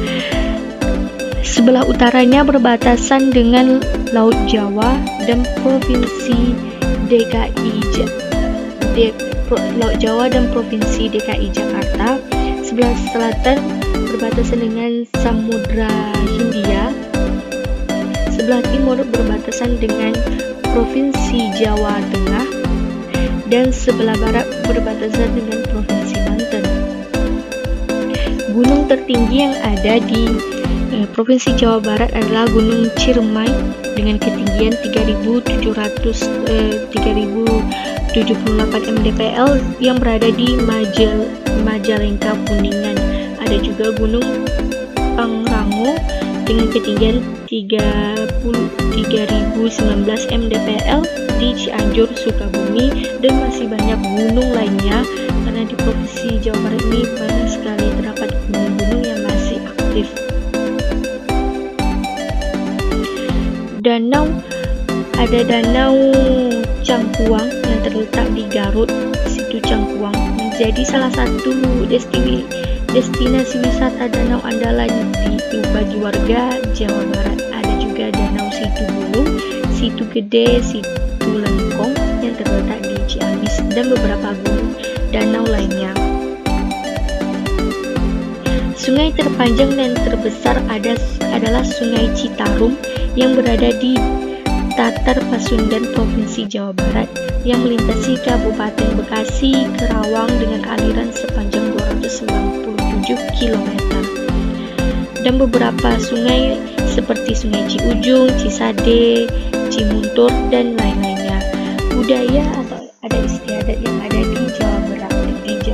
Sebelah utaranya berbatasan dengan Laut Jawa dan Provinsi Laut Jawa dan Provinsi DKI Jakarta. Sebelah selatan berbatasan dengan Samudra Hindia. Sebelah timur berbatasan dengan Provinsi Jawa Tengah, dan sebelah barat berbatasan dengan Provinsi Banten. Gunung tertinggi yang ada di Provinsi Jawa Barat adalah Gunung Ciremai dengan ketinggian 3078 mdpl yang berada di Majalengka, Kuningan. Ada juga Gunung Pangrango dengan ketinggian 3019 mdpl di Cianjur, Sukabumi, dan masih banyak gunung lainnya, karena di Provinsi Jawa Barat ini banyak sekali terdapat gunung-gunung yang masih aktif. Ada Danau Cangkuang yang terletak di Garut. Situ Cangkuang menjadi salah satu destinasi wisata danau andalan bagi warga Jawa Barat. Ada juga Danau Situ Bulung, Situ Gede, Situ Lengkong yang terletak di Ciamis, dan beberapa gunung danau lainnya. Sungai terpanjang dan terbesar adalah Sungai Citarum yang berada di Tatar Pasundan, Provinsi Jawa Barat, yang melintasi Kabupaten Bekasi, Kerawang dengan aliran sepanjang 297 km. Dan beberapa sungai seperti Sungai Ciujung, Cisade, Cimuntur, dan lain-lainnya. Budaya atau adat istiadat yang ada di Jawa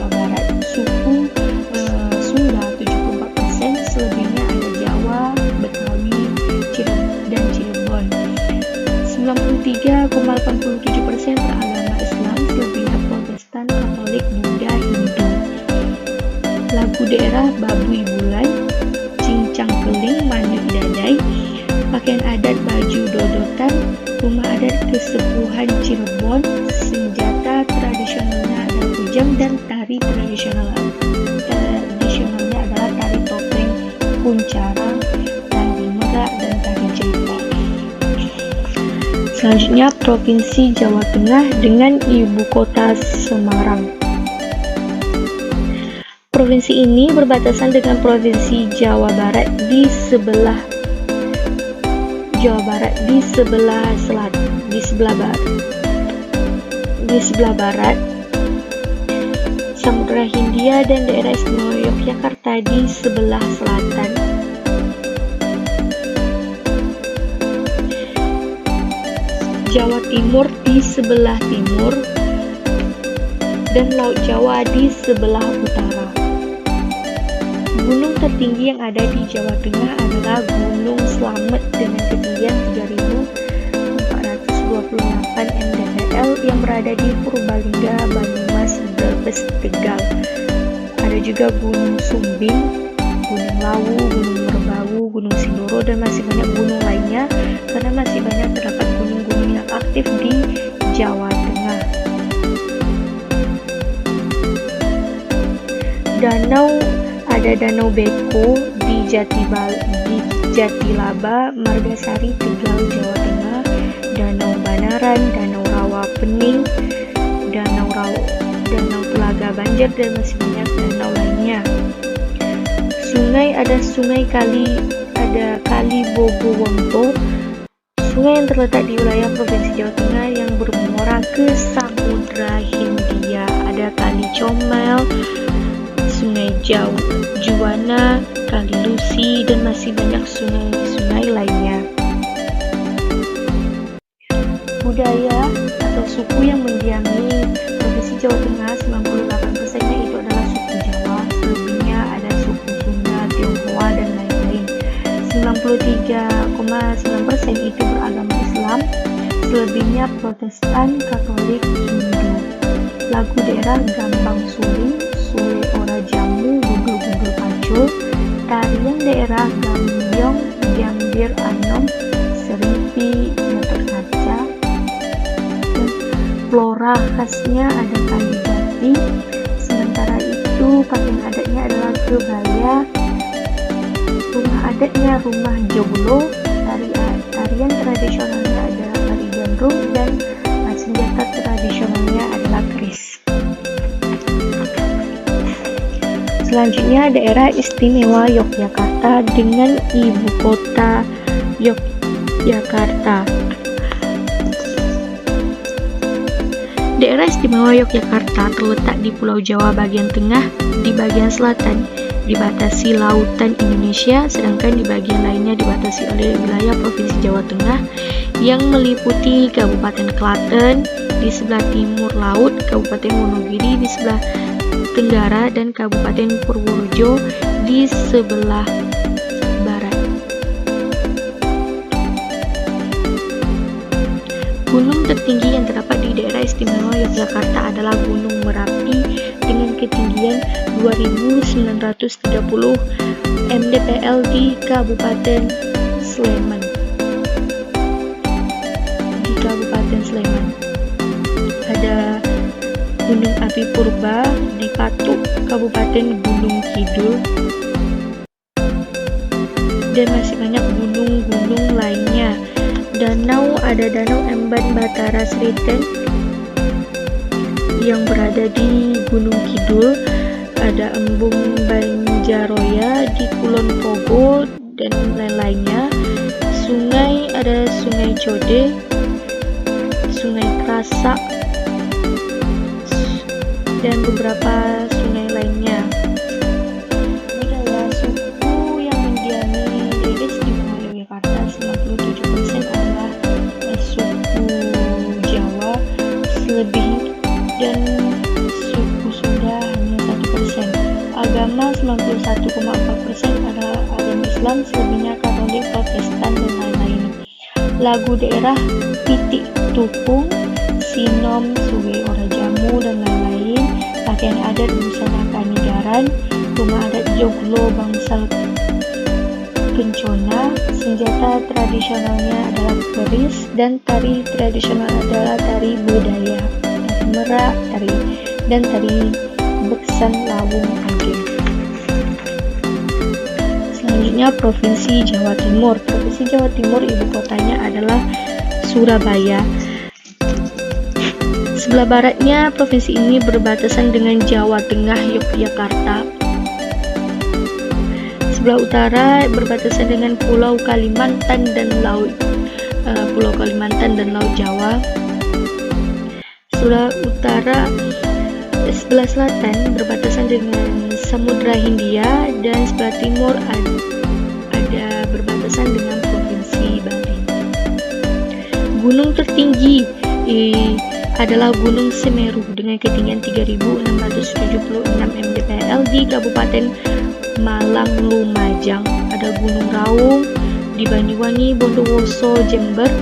Barat, suku Sunda 74%, selebihnya ada Jawa, Betawi, dan Cirebon. 93,87% beragama Islam, selebihnya Protestan, Katolik, Buddha, Hindu. Lagu daerah Babuy Bulan, Cincang Keling, Manuk Dadai, pakaian adat baju dodotan, rumah adat Kesepuhan Cirebon, senjata tradisionalnya adalah kujang, dan tari tradisionalnya adalah tari topeng, kuncarang, tari merak, dan tari jaipong. Selanjutnya Provinsi Jawa Tengah dengan ibu kota Semarang. Provinsi ini berbatasan dengan Provinsi Jawa Barat di sebelah barat, Samudra Hindia, dan daerah istimewa Yogyakarta di sebelah selatan. Jawa Timur di sebelah timur, dan Laut Jawa di sebelah utara. Gunung tertinggi yang ada di Jawa Tengah adalah Gunung Slamet dengan ketinggian 3.428 mdpl yang berada di Purbalingga, Banyumas, Brebes, Tegal. Ada juga Gunung Sumbing, Gunung Lawu, Gunung Merbabu, Gunung Sindoro, dan masih banyak gunung lainnya, karena masih banyak terdapat gunung-gunung yang aktif di Jawa Tengah. Ada Danau Beko di Jatilaba, Margasari, Tegal, Jawa Tengah, Danau Banaran, Danau Rawa Pening, Danau Telaga Banjar, dan masih banyak danau lainnya. Sungai ada Kali Bogowonto, sungai yang terletak di wilayah Provinsi Jawa Tengah yang bermuara ke Samudra Hindia. Ada Kali Comel, Sungai Juwana, Kali Lusi, dan masih banyak sungai-sungai lainnya. Budaya atau suku yang mendiami Provinsi Jawa Tengah, 98%-nya itu adalah suku Jawa, selebihnya ada suku Sunda, Tionghoa, dan lain-lain. 93,9% itu beragama Islam, selebihnya Protestan, Katolik, Hindu. Lagu daerah Gambang Suling, Sule Ora Jamu, Gundul-Gundul Pacul, tarian daerah Gambyong, Gambir Anom, Serimpi, Gatot Kaca, dan flora khasnya ada Kalijati. Sementara itu pakaian adatnya adalah kebaya, rumah adatnya rumah joglo, tarian tradisionalnya adalah tari gandrung, dan senjata tradisionalnya adalah keris. Selanjutnya daerah istimewa Yogyakarta dengan ibu kota Yogyakarta. Daerah istimewa Yogyakarta terletak di Pulau Jawa bagian tengah, di bagian selatan dibatasi lautan Indonesia, sedangkan di bagian lainnya dibatasi oleh wilayah Provinsi Jawa Tengah yang meliputi Kabupaten Klaten di sebelah timur laut, Kabupaten Wonogiri di sebelah tenggara, dan Kabupaten Purworejo di sebelah barat. Gunung tertinggi yang terdapat di daerah istimewa Yogyakarta adalah Gunung Merapi dengan ketinggian 2.930 mdpl di Kabupaten Sleman. Gunung Api Purba di Patuk, Kabupaten Gunung Kidul, dan masih banyak gunung-gunung lainnya. Danau, ada Danau Emban Batara Sriten yang berada di Gunung Kidul, ada Embung Banjaroya di Kulon Progo dan lain-lainnya. Sungai, ada Sungai Code, Sungai Krasak, dan beberapa sungai lainnya. Budaya suku yang mendiami di Yogyakarta 97% adalah suku Jawa selebih, dan suku Sunda hanya 1%. Agama 91,4% adalah agama Islam, selebihnya Katolik, Protestan, dan lain-lain. Lagu daerah Pitik Tupung, Sinom, Suwe Ora Jamu, dan lain-lain. Pakaian adat busana Kanigaran, rumah adat Joglo Bangsal Kencona, senjata tradisionalnya adalah keris, dan tari tradisional adalah tari budaya, tari merak, dan tari beksan lawung ageng. Selanjutnya Provinsi Jawa Timur. Provinsi Jawa Timur ibu kotanya adalah Surabaya. Sebelah baratnya provinsi ini berbatasan dengan Jawa Tengah, Yogyakarta. Sebelah utara berbatasan dengan Pulau Kalimantan dan Laut Jawa. Sebelah selatan berbatasan dengan Samudra Hindia, dan sebelah timur ada berbatasan dengan Provinsi Bali. Gunung tertinggi adalah Gunung Semeru dengan ketinggian 3.676 mdpl di Kabupaten Malang Lumajang. Ada Gunung Raung di Banyuwangi, Bondowoso, Jember,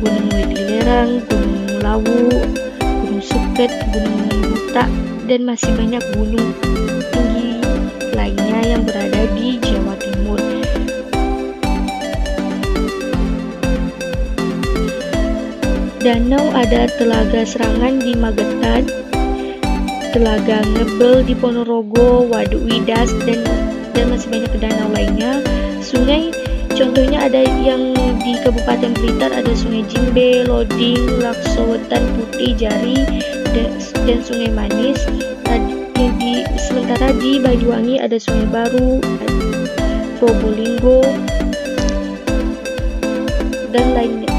Gunung Welilerang, Gunung Lawu, Gunung Suket, Gunung Butak, dan masih banyak gunung tinggi lainnya yang berada di Jawa Timur. Danau, ada Telaga Serangan di Magetan, Telaga Ngebel di Ponorogo, Waduk Widas, dan masih banyak danau lainnya. Sungai, contohnya ada yang di Kabupaten Blitar, ada Sungai Jimbe, Loding, Laksowetan, Putih, Jari, dan Sungai Manis. Sementara di Banyuwangi ada Sungai Baru, Probolinggo, dan lainnya.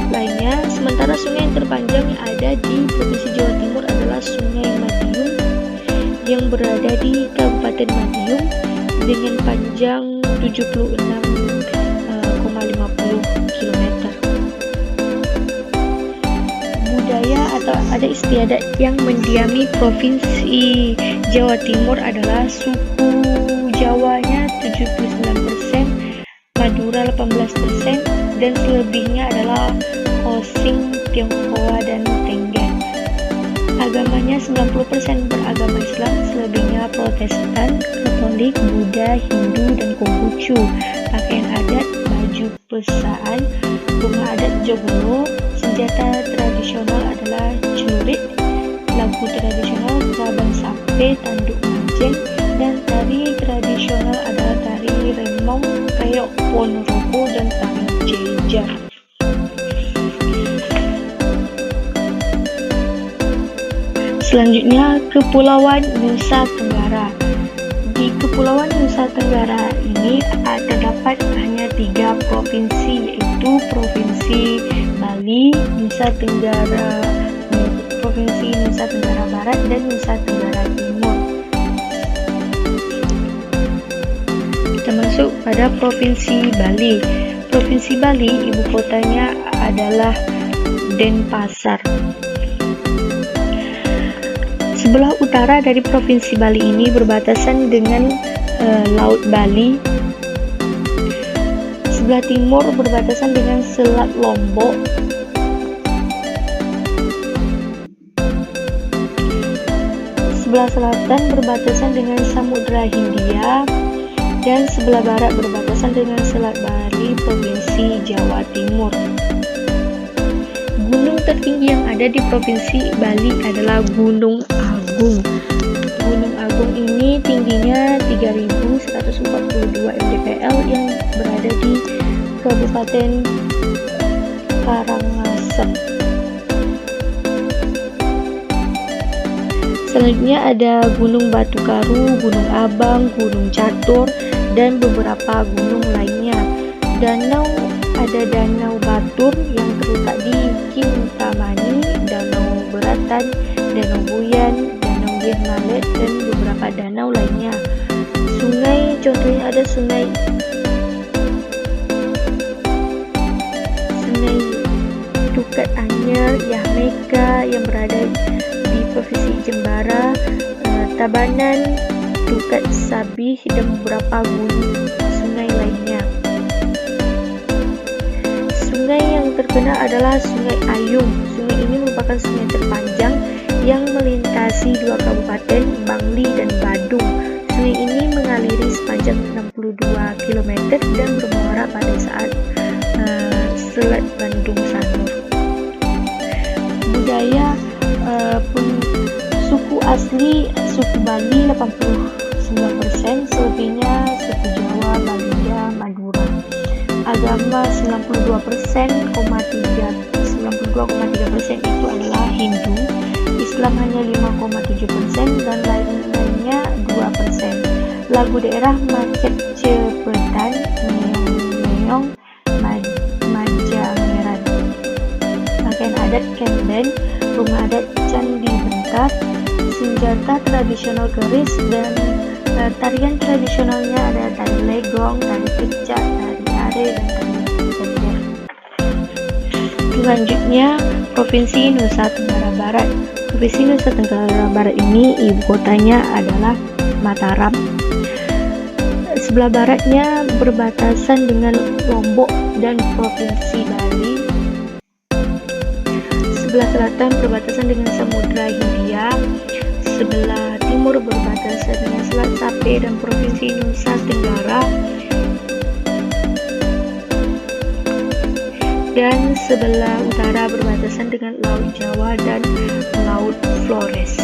Sementara sungai yang terpanjang yang ada di Provinsi Jawa Timur adalah Sungai Madiun yang berada di Kabupaten Madiun dengan panjang 76,50 km. Budaya atau ada istiadat yang mendiami Provinsi Jawa Timur adalah suku Jawanya 79%, Madura 18%, dan selebihnya adalah Osing, Tionghoa, dan Tengger. Agamanya 90% beragama Islam, selebihnya Protestan, Katolik, Buddha, Hindu, dan Konghucu. Pakaian adat, baju pesaan, rumah adat Joglo, senjata tradisional adalah celurit, lagu tradisional Rabang Sape, Tanduk Majeng, dan tari tradisional adalah tari Remong, Reok Ponorogo, dan tari Jejar. Selanjutnya, Kepulauan Nusa Tenggara. Di Kepulauan Nusa Tenggara ini terdapat hanya 3 provinsi, yaitu Provinsi Bali, Provinsi Nusa Tenggara Barat, dan Nusa Tenggara Timur. Kita masuk pada Provinsi Bali. Provinsi Bali, ibu kotanya adalah Denpasar. Sebelah utara dari Provinsi Bali ini berbatasan dengan Laut Bali. Sebelah timur berbatasan dengan Selat Lombok. Sebelah selatan berbatasan dengan Samudra Hindia, dan sebelah barat berbatasan dengan Selat Bali, Provinsi Jawa Timur. Gunung tertinggi yang ada di Provinsi Bali adalah Gunung Agung Agung. Gunung Agung ini tingginya 3142 mdpl yang berada di Kabupaten Karangasem. Selanjutnya ada Gunung Batu Karu, Gunung Abang, Gunung Catur, dan beberapa gunung lainnya. Ada Danau Batur yang terletak di Kintamani, Danau Beratan, Danau Buyan, Danau Yermalet, dan beberapa danau lainnya. Sungai, contohnya ada Sungai Tukat Anyer, Yahmeka yang berada di Provinsi Jembara, Tabanan, Tukat Sabih, dan beberapa sungai lainnya. Sungai yang terkenal adalah Sungai Ayung. Sungai ini merupakan sungai terpanjang yang melintasi dua kabupaten, Bangli dan Badung. Sungai ini mengaliri sepanjang 62 km dan bermuara pada saat Selat Bandung Sanur. Budaya suku asli suku Bali 89%, selebihnya suku Jawa, Balinda, Madura. Agama 92,3% itu adalah Hindu, Islam hanya 5,7% dan lain-lainnya 2%. Lagu daerah Macet Cepetan, Meong-meong, Majangeran. Pakaian adat Kemben, rumah adat Candi Bentar, senjata tradisional keris, dan tarian tradisionalnya ada tari legong, tari kecak, tari are, dan tari gender. Selanjutnya Provinsi Nusa Tenggara Barat. Provinsi Nusa Tenggara Barat ini ibu kotanya adalah Mataram. Sebelah baratnya berbatasan dengan Lombok dan Provinsi Bali. Sebelah selatan berbatasan dengan Samudra Hindia. Sebelah timur berbatasan dengan Selat Sape dan Provinsi Nusa Tenggara. Dan sebelah utara berbatasan dengan Laut Jawa dan Laut Flores.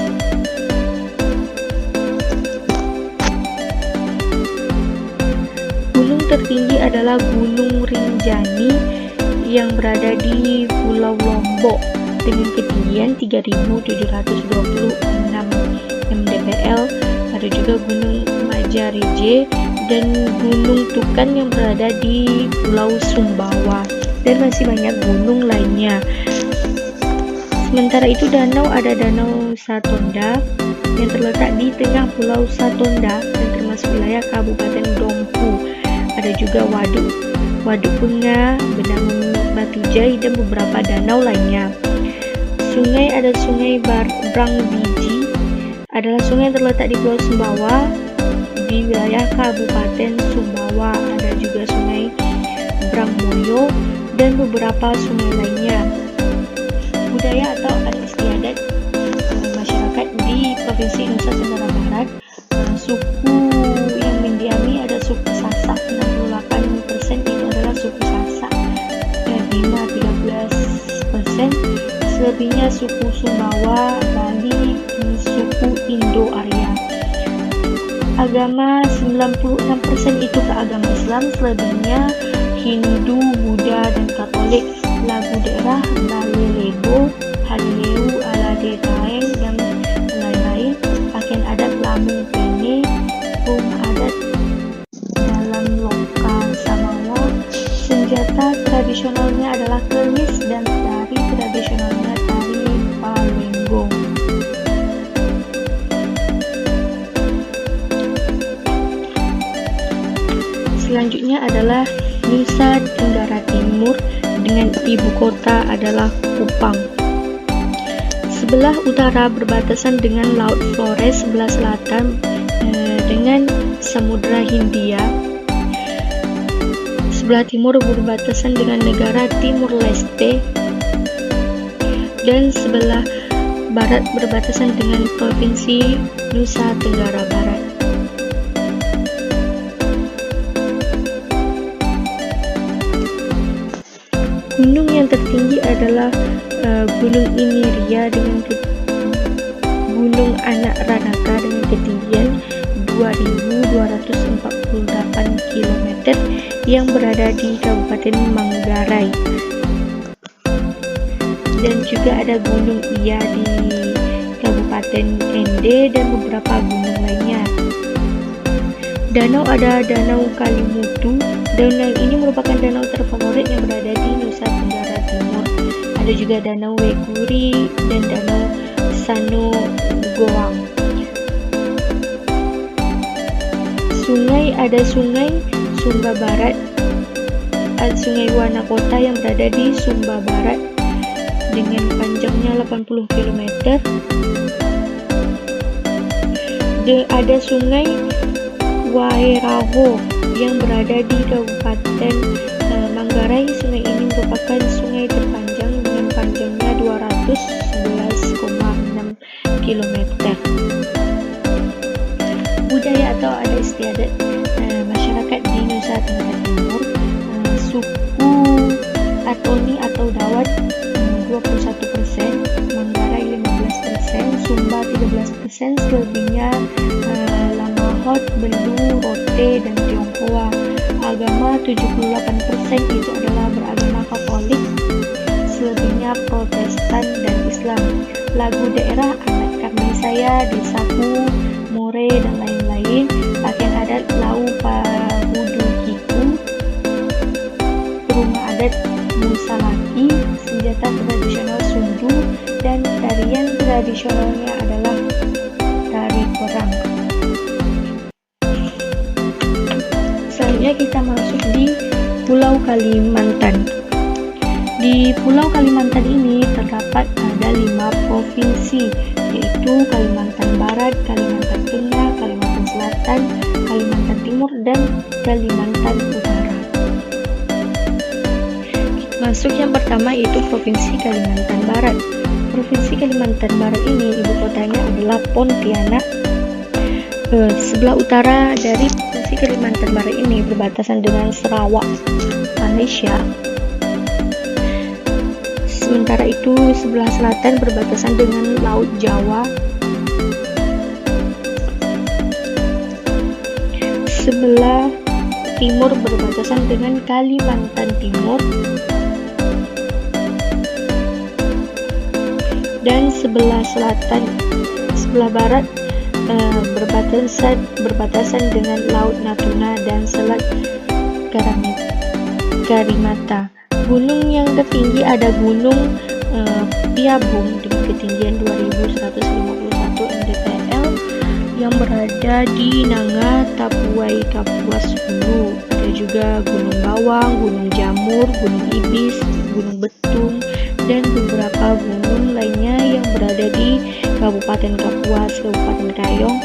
Gunung tertinggi adalah Gunung Rinjani yang berada di Pulau Lombok dengan ketinggian 3.726 mdpl. Ada juga Gunung Majarije dan Gunung Tukan yang berada di Pulau Sumbawa, dan masih banyak gunung lainnya. Sementara itu ada Danau Satonda yang terletak di tengah Pulau Satonda dan termasuk wilayah Kabupaten Dompu. Ada juga Waduk Penga, Benang Batujai, dan beberapa danau lainnya. Sungai, ada Sungai Brangbiji, adalah sungai yang terletak di Pulau Sumbawa di wilayah Kabupaten Sumbawa. Ada juga Sungai Brangmoyo dan beberapa sungai lainnya. Budaya atau adat istiadat masyarakat di Provinsi Nusa Tenggara Barat. Suku yang mendiami ada suku Sasak, 68% itu adalah suku Sasak, Bima 13%, selebihnya suku Sumbawa, Bali, suku Indo-Arya. Agama 96% itu ke agama Islam, selebihnya Hindu, Buddha, dan Katolik. Lagu daerah Balelebo, Halileu, Alade Taeng, dan lain-lain. Pakaian adat Lamu Pene, rumah adat dalam lokal Samawa. Senjata tradisionalnya adalah keris dan tari tradisionalnya tari palenggong. Selanjutnya adalah Nusa Tenggara Timur dengan ibu kota adalah Kupang. Sebelah utara berbatasan dengan Laut Flores, sebelah selatan dengan Samudra Hindia. Sebelah timur berbatasan dengan negara Timur Leste, dan sebelah barat berbatasan dengan Provinsi Nusa Tenggara Barat. Gunung yang tertinggi adalah Gunung Iniria dengan Gunung Anak Rakatau dengan ketinggian 2.248 km yang berada di Kabupaten Manggarai. Dan juga ada Gunung Iya di Kabupaten Ende dan beberapa gunung lainnya. Danau ada Danau Kalimutu. Danau ini merupakan danau terfavorit yang berada di Nusa Tenggara Timur. Ada juga Danau Wekuri dan Danau Sanogoang. Sungai ada Sungai Sumba Barat, Sungai Wanakota yang berada di Sumba Barat dengan panjangnya 80 km. Ada Sungai Wairabo yang berada di Kabupaten Manggarai. Sungai ini merupakan sungai terpanjang dengan panjangnya 211,6 km. Budaya atau adat istiadat masyarakat di Nusa Tenggara Timur, suku Atoni atau Dawat 21%, Manggarai 15%, Sumba 13%, selebihnya Lamahot, Belu, Rote, dan Tionghoa. Agama 78% itu adalah beragama Katolik, selebihnya Protestan dan Islam. Lagu daerah anak kami saya, Desaku, More, dan lain-lain. Pakaian adat Lau Pahudu Kiku, rumah adat Musalaki, senjata tradisional Sundu, dan tarian tradisionalnya adalah tari perang. Selanjutnya kita masuk di Pulau Kalimantan. Di Pulau Kalimantan ini terdapat ada 5 provinsi, yaitu Kalimantan Barat, Kalimantan Tengah, Kalimantan Selatan, Kalimantan Timur, dan Kalimantan Utara. Masuk yang pertama yaitu Provinsi Kalimantan Barat. Provinsi Kalimantan Barat ini ibu kotanya adalah Pontianak. Sebelah utara dari Provinsi Kalimantan Barat ini berbatasan dengan Sarawak, Malaysia. Sementara itu sebelah selatan berbatasan dengan Laut Jawa. Sebelah timur berbatasan dengan Kalimantan Timur. Dan sebelah barat berbatasan dengan Laut Natuna dan Selat Karimata. Gunung yang tertinggi ada Gunung Piabung dengan ketinggian 2151 mdpl yang berada di Nanga, Tapuai, Kapuas Hulu. Ada juga Gunung Bawang, Gunung Jamur, Gunung Ibis, Gunung Betung, dan beberapa gunung lainnya yang berada di Kabupaten Kapuas, Kabupaten Kayong,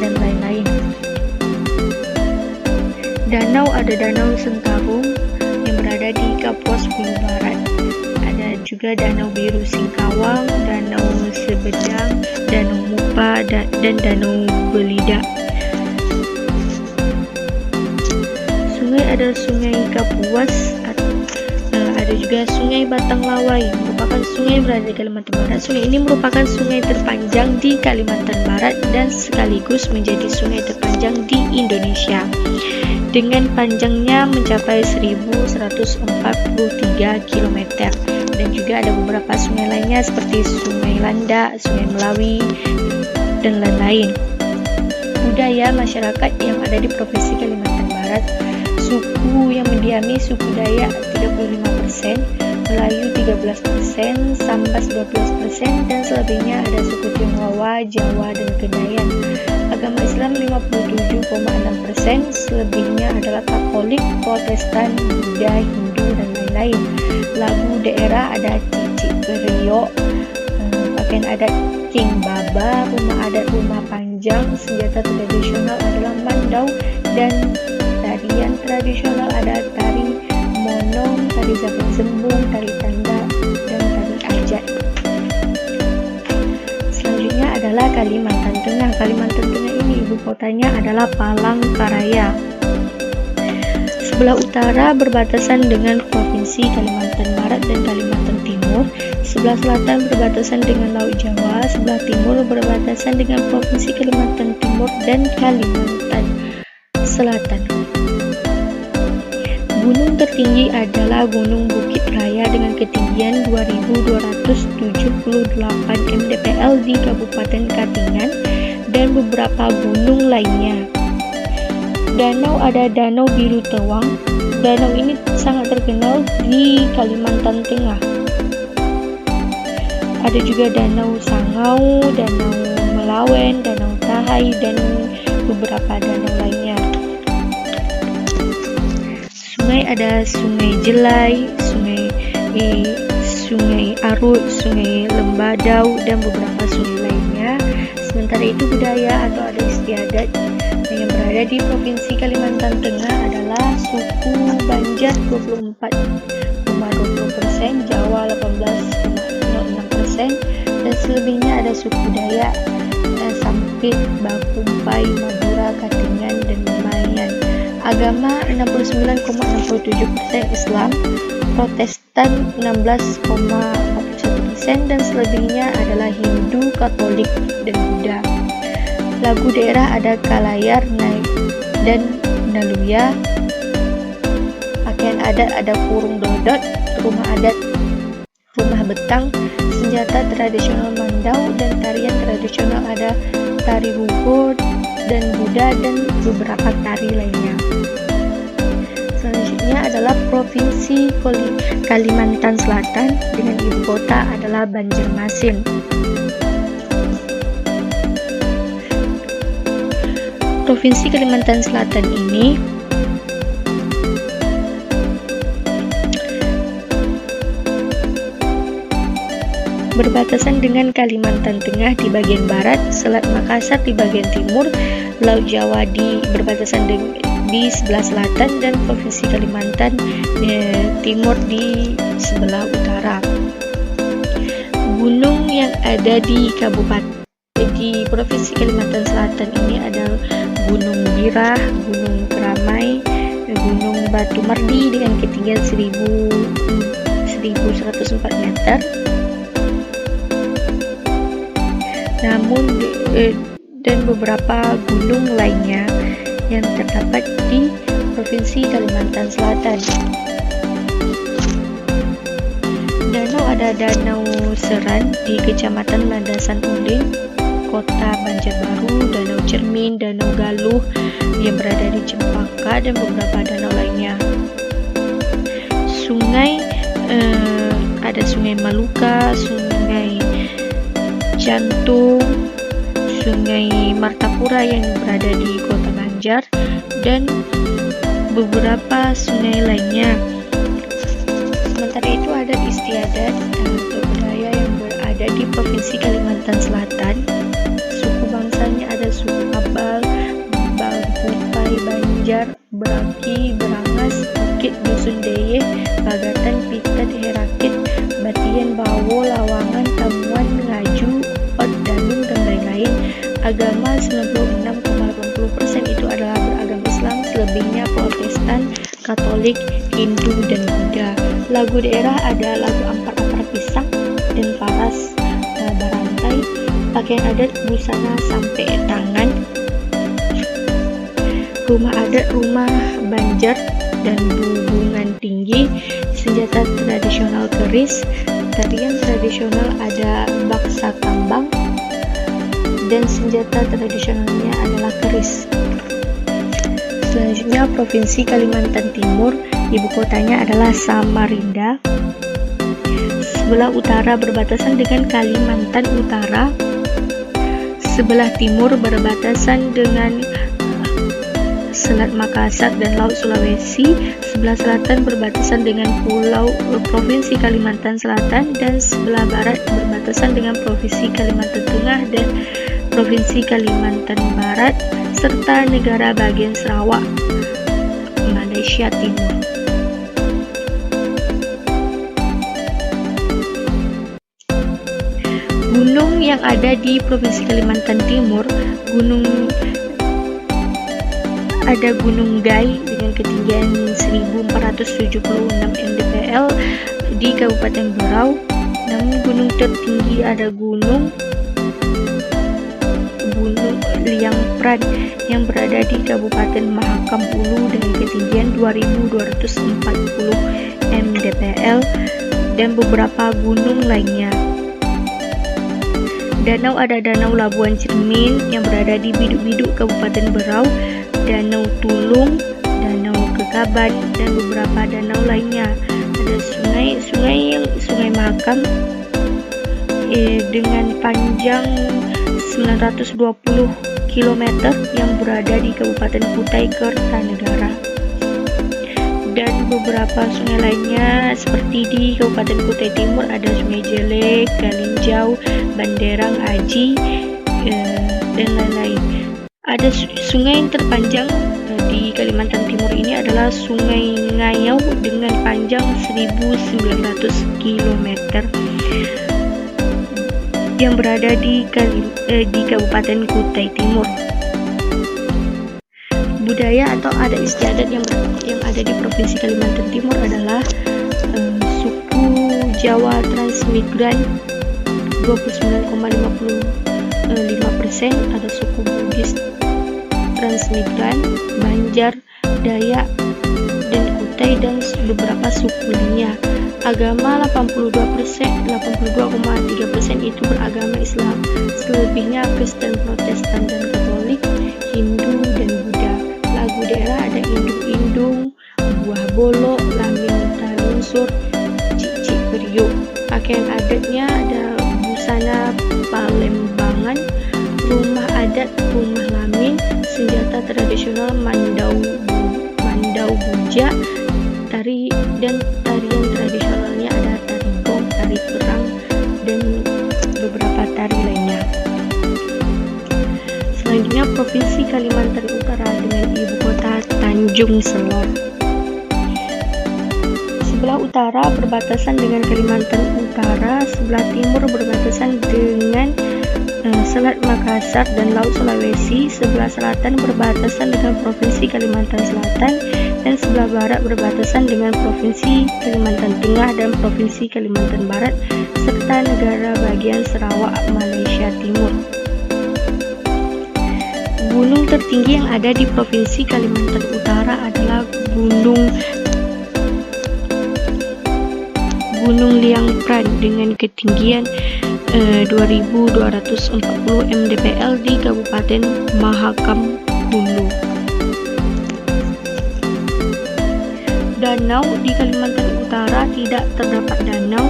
dan lain-lain. Danau ada Danau Sentarung yang berada di Kapuas Hulu Barat. Ada juga Danau Biru Singkawang, Danau Sebedang, Danau Mupa, dan Danau Belida. Sungai ada Sungai Kapuas, ada juga Sungai Batang Lawai, merupakan sungai berada di Kalimantan Barat. Sungai ini merupakan sungai terpanjang di Kalimantan Barat dan sekaligus menjadi sungai terpanjang di Indonesia, dengan panjangnya mencapai 1143 km. Dan juga ada beberapa sungai lainnya seperti Sungai Landa, Sungai Melawi, dan lain-lain. Budaya masyarakat yang ada di Provinsi Kalimantan Barat, suku yang mendiami suku Dayak 35%, Melayu 13%, Sambas 12%, dan selebihnya ada suku Tionghoa, Jawa, dan Kedayan. Agama Islam 57,6%, selebihnya adalah Katolik, Protestan, Buddha, Hindu, dan lain-lain. Lagu daerah ada Cicik Berio, pakaian adat King Baba, rumah adat Rumah Panjang, senjata tradisional adalah mandau, dan tarian tradisional ada tari monong, tari zapin sembung, tari tanda, dan tari ajat. Selanjutnya adalah Kalimantan Tengah. Kalimantan Tengah ini ibu kotanya adalah Palangkaraya. Sebelah utara berbatasan dengan Provinsi Kalimantan Barat dan Kalimantan Timur. Sebelah selatan berbatasan dengan Laut Jawa. Sebelah timur berbatasan dengan Provinsi Kalimantan Timur dan Kalimantan Selatan. Gunung tertinggi adalah Gunung Bukit Raya dengan ketinggian 2278 mdpl di Kabupaten Katingan dan beberapa gunung lainnya. Danau ada Danau Biru Tewang. Danau ini sangat terkenal di Kalimantan Tengah. Ada juga Danau Sangau, Danau Melawen, Danau Tahai, dan beberapa danau lainnya. Sungai ada Sungai Jelai, Sungai Arut, Sungai Lembadau, dan beberapa sungai lainnya. Sementara itu budaya atau adat istiadat yang berada di Provinsi Kalimantan Tengah adalah suku Banjar 24,20%, Jawa 18,06%, dan selebihnya ada suku Dayak, Sampit, Bakumpai, Madura, Katingan, dan Mayan. Agama 69,67% Islam, Protestan 16,41%, dan selebihnya adalah Hindu, Katolik, dan Buddha. Lagu daerah ada Kalayar, Naik, dan Naluya. Pakaian adat ada kurung dodot, rumah adat, rumah betang, senjata tradisional Mandau, dan tarian tradisional ada tari Hugo dan Buddha, dan beberapa tari lainnya. Selanjutnya adalah Provinsi Kalimantan Selatan dengan ibu kota adalah Banjarmasin. Provinsi Kalimantan Selatan ini berbatasan dengan Kalimantan Tengah di bagian barat, Selat Makassar di bagian timur, Laut Jawa berbatasan di sebelah selatan, dan Provinsi Kalimantan Timur di sebelah utara. Gunung yang ada di Provinsi Kalimantan Selatan ini adalah Gunung Birah, Gunung Keramai, Gunung Batu Mardi dengan ketinggian 1104 meter. Dan beberapa gunung lainnya yang terdapat di Provinsi Kalimantan Selatan. Danau ada Danau Seran di Kecamatan Landasan Ulin, Kota Banjarbaru, Danau Cermin, Danau Galuh yang berada di Cempaka, dan beberapa danau lainnya. Sungai ada Sungai Maluka, Sungai Jantung, Sungai Martapura yang berada di Kota Banjar, dan beberapa sungai lainnya. Sementara itu ada istiadat atau budaya yang berada di Provinsi Kalimantan Selatan. Suku bangsanya ada suku Abal, Bakumpai, Banjar, Beraki, Berangas, Bukit, Dusun Deye, Bagatan, Pitat, Herakit, Batian, Bawo, Lawangan, Tamuan, Ngaju, Ot, Danung, dan lain-lain. Agama 96,80% itu adalah beragama Islam, selebihnya Protestan, Katolik, Hindu, dan Buddha. Lagu daerah ada lagu Ampar-Ampar Pisang dan Paras Barantai. Pakaian adat busana sampai tangan. Rumah adat rumah Banjar dan hubungan tinggi. Senjata tradisional keris. Tarian tradisional ada baksa kambang, dan senjata tradisionalnya adalah keris. Selanjutnya Provinsi Kalimantan Timur, ibu kotanya adalah Samarinda. Sebelah utara berbatasan dengan Kalimantan Utara. Sebelah timur berbatasan dengan Selat Makassar dan Laut Sulawesi. Sebelah selatan berbatasan dengan Provinsi Kalimantan Selatan, dan sebelah barat berbatasan dengan Provinsi Kalimantan Tengah dan Provinsi Kalimantan Barat, serta negara bagian Sarawak, Malaysia Timur. Gunung yang ada di Provinsi Kalimantan Timur, ada Gunung Gai dengan ketinggian 1476 mdpl di Kabupaten Berau. Namun gunung tertinggi ada Gunung Liang Pran yang berada di Kabupaten Mahakam Ulu dengan ketinggian 2240 mdpl dan beberapa gunung lainnya. Danau ada Danau Labuan Cermin yang berada di Biduk-Biduk Kabupaten Berau, Danau Tulung, Danau Kekaban, dan beberapa danau lainnya. Ada Sungai Mahakam dengan panjang 920 km yang berada di Kabupaten Kutai Kartanegara. Dan beberapa sungai lainnya seperti di Kabupaten Kutai Timur ada Sungai Jelek, Galinjau, Banderang, Aji, dan lain-lain. Ada sungai yang terpanjang di Kalimantan Timur ini adalah Sungai Ngayau dengan panjang 1900 km yang berada di Kabupaten Kutai Timur. Budaya atau adat istiadat yang ada di Provinsi Kalimantan Timur adalah suku Jawa transmigran 29,55%, ada suku Bugis transmigran, Banjar, Dayak, dan Kutai, dan beberapa suku lainnya. Agama 82,3% itu beragama Islam, selebihnya Kristen, Protestan, dan Katolik, Hindu, dan Buddha. Lagu daerah ada indung-indung, buah bolo, lamin talunsur, cicik periuk. Pakaian adatnya ada busana Palembangan, rumah adat, rumah lamin, senjata tradisional mandau buja, dan tarian tradisionalnya ada tari gong, tari perang, dan beberapa tari lainnya. Selanjutnya Provinsi Kalimantan Utara dengan ibu kota Tanjung Selor. Sebelah utara berbatasan dengan Kalimantan Utara, sebelah timur berbatasan dengan Selat Makassar dan Laut Sulawesi, sebelah selatan berbatasan dengan Provinsi Kalimantan Selatan, dan sebelah barat berbatasan dengan Provinsi Kalimantan Tengah dan Provinsi Kalimantan Barat, serta negara bagian Sarawak, Malaysia Timur. Gunung tertinggi yang ada di Provinsi Kalimantan Utara adalah Gunung Liang Pran dengan ketinggian 2240 mdpl di Kabupaten Mahakam Ulu. Danau di Kalimantan Utara tidak terdapat danau.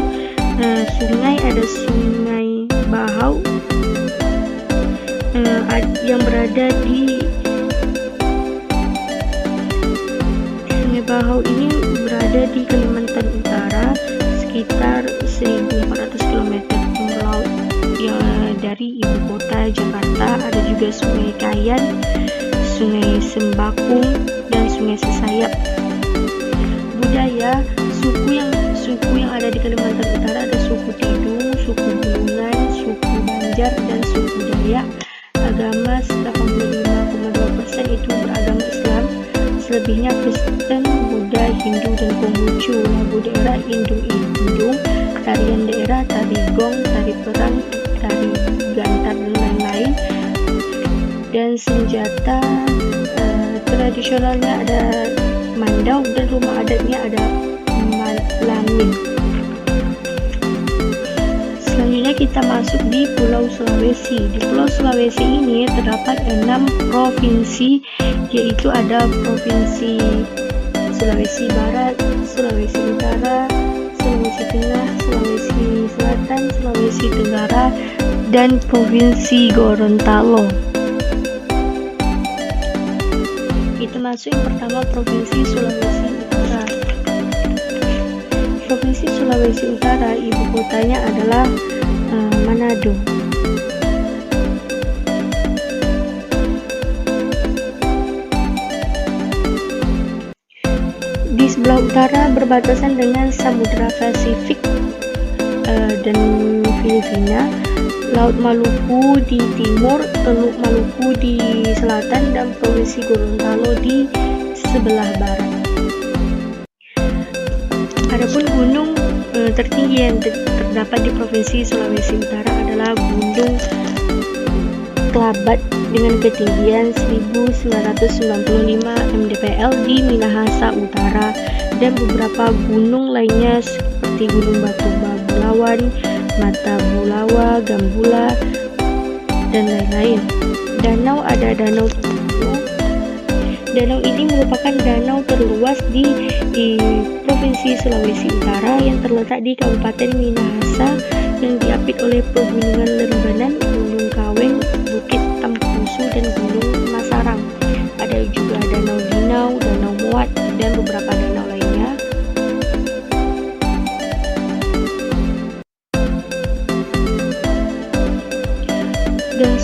Sungai ada Sungai Bahau yang berada di Sungai Bahau ini berada di Kalimantan Utara sekitar 1400 km timur laut dari ibu kota Jakarta. Ada juga Sungai Kayan, Sungai Sembakung, dan Sungai Sesayap. Budaya suku yang ada di Kalimantan Utara ada suku Tidung, suku Bulungan, suku Banjar, dan suku Dayak. Agama 85,2% itu beragama Islam, selebihnya Kristen, Buddha, Hindu, dan Konghucu. Lagu daerah indung-indung, tarian daerah tari gong, tari perang, tari gantar, dan lain-lain. Dan senjata tradisionalnya ada mandau, dan rumah adatnya ada lamin. Selanjutnya kita masuk di Pulau Sulawesi. Di Pulau Sulawesi ini terdapat 6 provinsi, yaitu ada Provinsi Sulawesi Barat, Sulawesi Utara, Sulawesi Tengah, Sulawesi Selatan, Sulawesi Tenggara, dan Provinsi Gorontalo. Kita masuk yang pertama, Provinsi Sulawesi Utara. Provinsi Sulawesi Utara, ibu kotanya adalah Manado. Di sebelah utara berbatasan dengan Samudra Pasifik dan Filipina. Laut Maluku di timur, Teluk Maluku di selatan, dan Provinsi Gorontalo di sebelah barat. Adapun gunung tertinggi yang terdapat di Provinsi Sulawesi Utara adalah Gunung Kelabat dengan ketinggian 1995 mdpl di Minahasa Utara, dan beberapa gunung lainnya seperti Gunung Batu Bulawan, Mata Bulawa, Gambula, dan lain-lain. Ada Danau Toba. Danau ini merupakan danau terluas di Provinsi Sulawesi Utara yang terletak di Kabupaten Minahasa, yang diapit oleh pegunungan Lembanan, Gunung Kaweng, Bukit Tampusu, dan Gunung Masarang. Ada juga Danau Dinau, Danau Moat, dan beberapa danau lainnya. Dan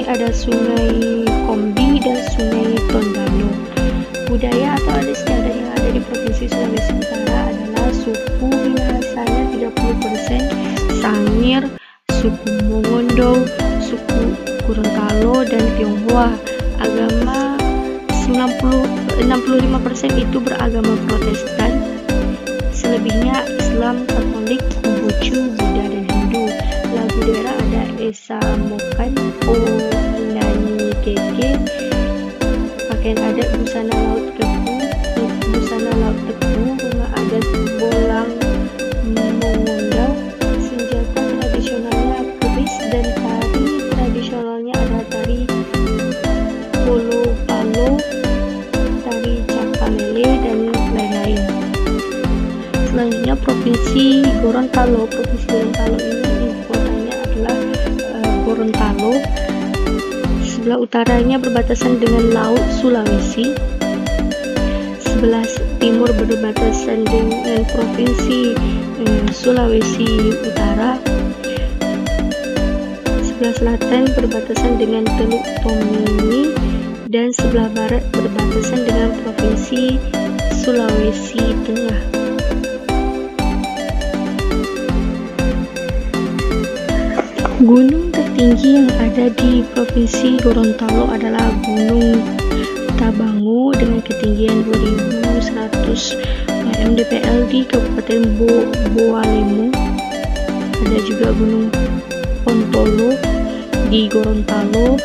ada Sungai Kombi dan Sungai Tondano. Budaya atau adat istiadat yang ada di Provinsi Sulawesi Utara adalah suku Minahasanya 30%, Sangir, suku Mongondo, suku Gorontalo, dan Tionghoa. Agama 65% itu beragama Protestan, selebihnya Islam, Katolik, Konghucu, Buddha, dan Hindu. Lagu daerah ada Esa Mokan, O Inani Keke, pakaian adat busana laut tebu, rumah adat bolang mengundau, senjata tradisionalnya keris, dan tari tradisionalnya ada tari polo, tari capalele, dan lain-lain. Selanjutnya Provinsi Gorontalo. Provinsi Gorontalo ini ibu kotanya adalah Gorontalo. Sebelah utaranya berbatasan dengan Laut Sulawesi, sebelah timur berbatasan dengan Provinsi Sulawesi Utara, sebelah selatan berbatasan dengan Teluk Tomini, dan sebelah barat berbatasan dengan Provinsi Sulawesi Tengah. Gunung tertinggi yang ada di Provinsi Gorontalo adalah Gunung Tabangu dengan ketinggian 2100 mdpl di Kabupaten Boalemu. Ada juga Gunung Pontolo di Gorontalo,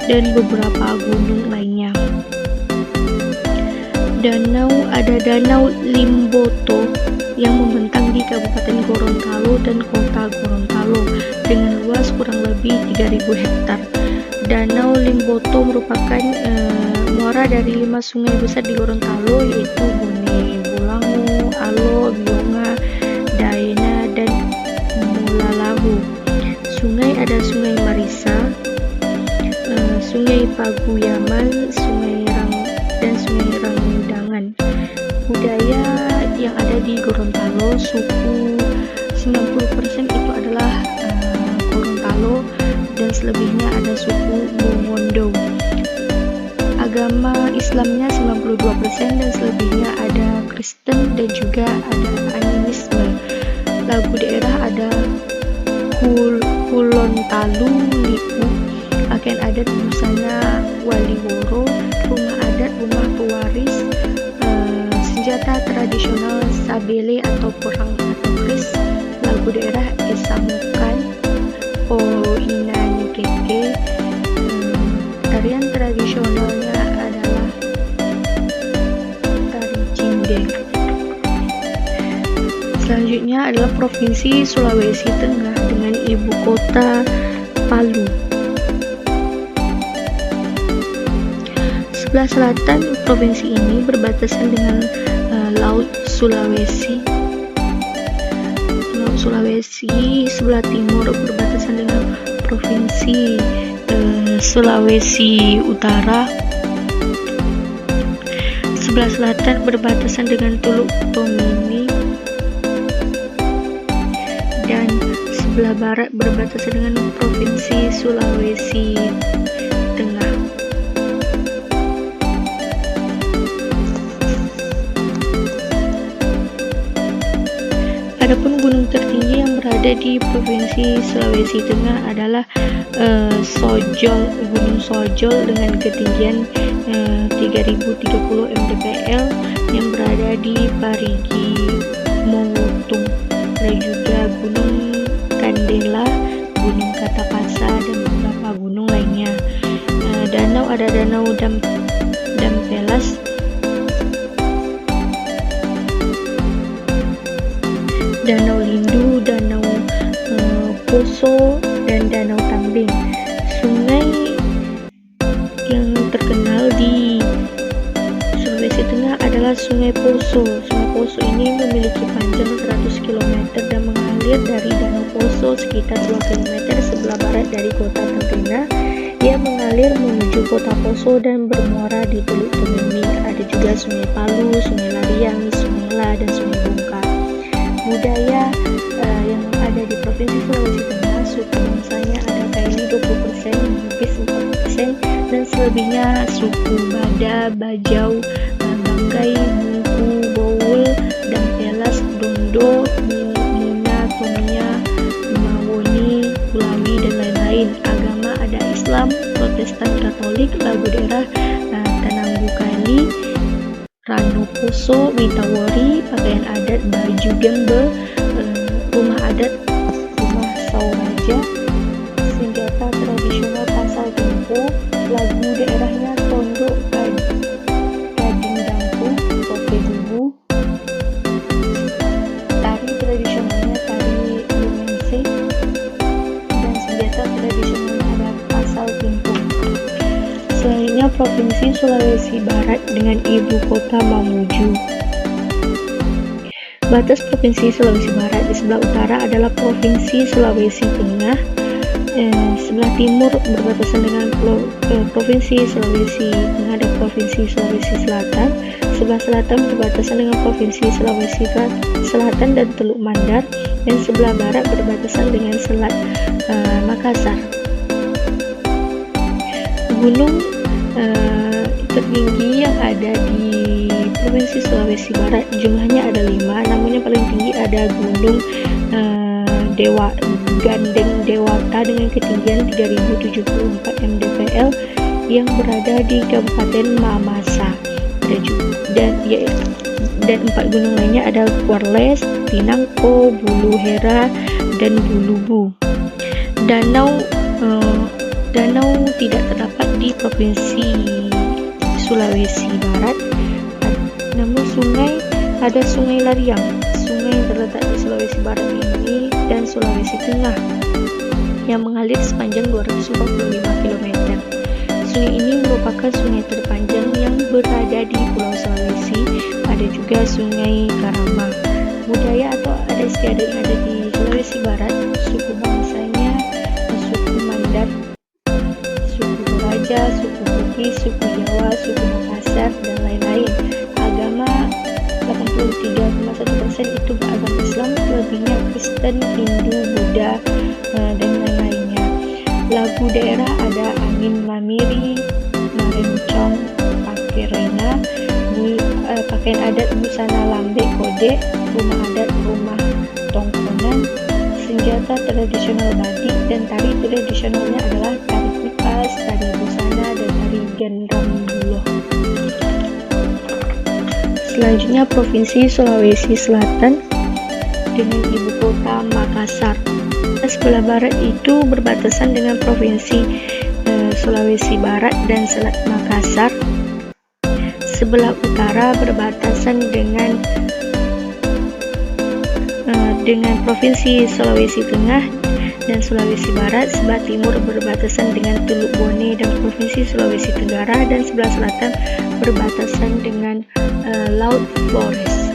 dan beberapa gunung lainnya. Ada Danau Limboto yang membentang di Kabupaten Gorontalo dan Kota Gorontalo dengan luas kurang lebih 3000 hektar. Danau Limboto merupakan muara dari 5 sungai besar di Gorontalo, yaitu Bone Bolango, Alo, Bionga, Daena, dan Mulalahu. Ada Sungai Marisa, Sungai Paguyaman, dan Sungai Rangdangan. Budaya yang ada di Gorontalo, suku 90% itu adalah Gorontalo, dan selebihnya ada suku Mongondo. Agama Islamnya 92%, dan selebihnya ada Kristen, dan juga ada animisme. Lagu daerah ada Kulontalu Lipu, pakaian adat busana Waliworo, rumah adat rumah pewaris, senjata tradisional sabele atau perang atau keris. Lagu daerah Esa Mokan, O Inani Keke. Tarian tradisionalnya adalah tari cindeng. Selanjutnya adalah Provinsi Sulawesi Tengah dengan ibu kota Palu. Sebelah selatan provinsi ini berbatasan dengan Laut Sulawesi. Sebelah timur berbatasan dengan Provinsi Sulawesi Utara. Sebelah selatan berbatasan dengan Teluk Tomini, dan sebelah barat berbatasan dengan Provinsi Sulawesi Tengah. Adapun gunung gunung tertinggi yang berada di Provinsi Sulawesi Tengah adalah Gunung Sojol dengan ketinggian 3030 mdpl yang berada di Parigi Motong. Ada juga Gunung Kandela, Gunung Katapasa, dan beberapa gunung lainnya. Danau ada Danau Dampelas, Danau Lindu, Danau Poso, dan Danau Tambing. Sungai yang terkenal di Sulawesi Tengah adalah Sungai Poso. Sungai Poso ini memiliki panjang 100 km dan mengalir dari Danau Poso sekitar 2 km sebelah barat dari kota Tempena. Ia mengalir menuju kota Poso dan bermuara di Teluk Tomini. Ada juga Sungai Palu, Sungai Lariang, Sungai La, dan Sungai Bungka. Budaya yang ada di Provinsi Sulawesi Tengah, suku bangsanya ada Kaili 20%, Bugis 4%, dan selebihnya suku Bada, Bajau, Banggai, Bungku, Bowl, Dampelas, Dondo, Muna, Tomia, Mawoni, Kulawi, dan lain-lain. Agama ada Islam, Protestan, Katolik. Lagu daerah Tananggu Kali, Rano Poso, Mitawori. Pakaian adat baju gembe, rumah adat rumah Sauraja. Senjata tradisional Pasal Tempo. Lagu daerahnya Tondok Gading Dampu, Tope Gubu. Tari tradisionalnya tari Lumense, dan senjata tradisionalnya ada Pasal Tempo. Selanjutnya Provinsi Sulawesi Barat dengan ibu kota Mamuju. Batas Provinsi Sulawesi Barat di sebelah utara adalah Provinsi Sulawesi Tengah, sebelah timur berbatasan dengan Provinsi Sulawesi Tengah dan Provinsi Sulawesi Selatan, sebelah selatan berbatasan dengan Provinsi Sulawesi Selatan dan Teluk Mandar, dan sebelah barat berbatasan dengan Selat Makassar. Gunung tertinggi yang ada di Provinsi Sulawesi Barat jumlahnya ada 5, namun yang paling tinggi ada Gunung Gandeng Dewata dengan ketinggian 3074 mdpl yang berada di Kabupaten Mamasa. Dan 4 gunung lainnya ada Kuarles, Pinangko, Bulu Hera, dan Bulubu. Danau tidak terdapat di Provinsi Sulawesi Barat, namun ada Sungai Lariang. Sungai yang terletak di Sulawesi Barat ini dan Sulawesi Tengah yang mengalir sepanjang 245 km. Sungai ini merupakan sungai terpanjang yang berada di Pulau Sulawesi. Ada juga Sungai Karama. Budaya atau adat istiadat yang ada di Sulawesi Barat, suku bangsanya suku Mandar, suku Toraja, suku Bugis, suku Jawa, suku Makassar, dan lain-lain. Agama 83,1% itu beragama Islam, selebihnya Kristen, Hindu, Buddha, dan lain-lainnya. Lagu daerah ada Angin Mamiri, Marencong, Pakerena, pakaian adat busana Lambe Kode, rumah adat rumah Tongkonan, senjata tradisional batik, dan tari tradisionalnya adalah tari kipas, tari busana, dan tari gendram buloh. Selanjutnya Provinsi Sulawesi Selatan dengan ibu kota Makassar. Sebelah barat itu berbatasan dengan Provinsi Sulawesi Barat dan Selat Makassar. Sebelah utara berbatasan dengan Provinsi Sulawesi Tengah dan Sulawesi Barat. Sebelah timur berbatasan dengan Teluk Bone dan Provinsi Sulawesi Tenggara, dan sebelah selatan berbatasan dengan Laut Flores.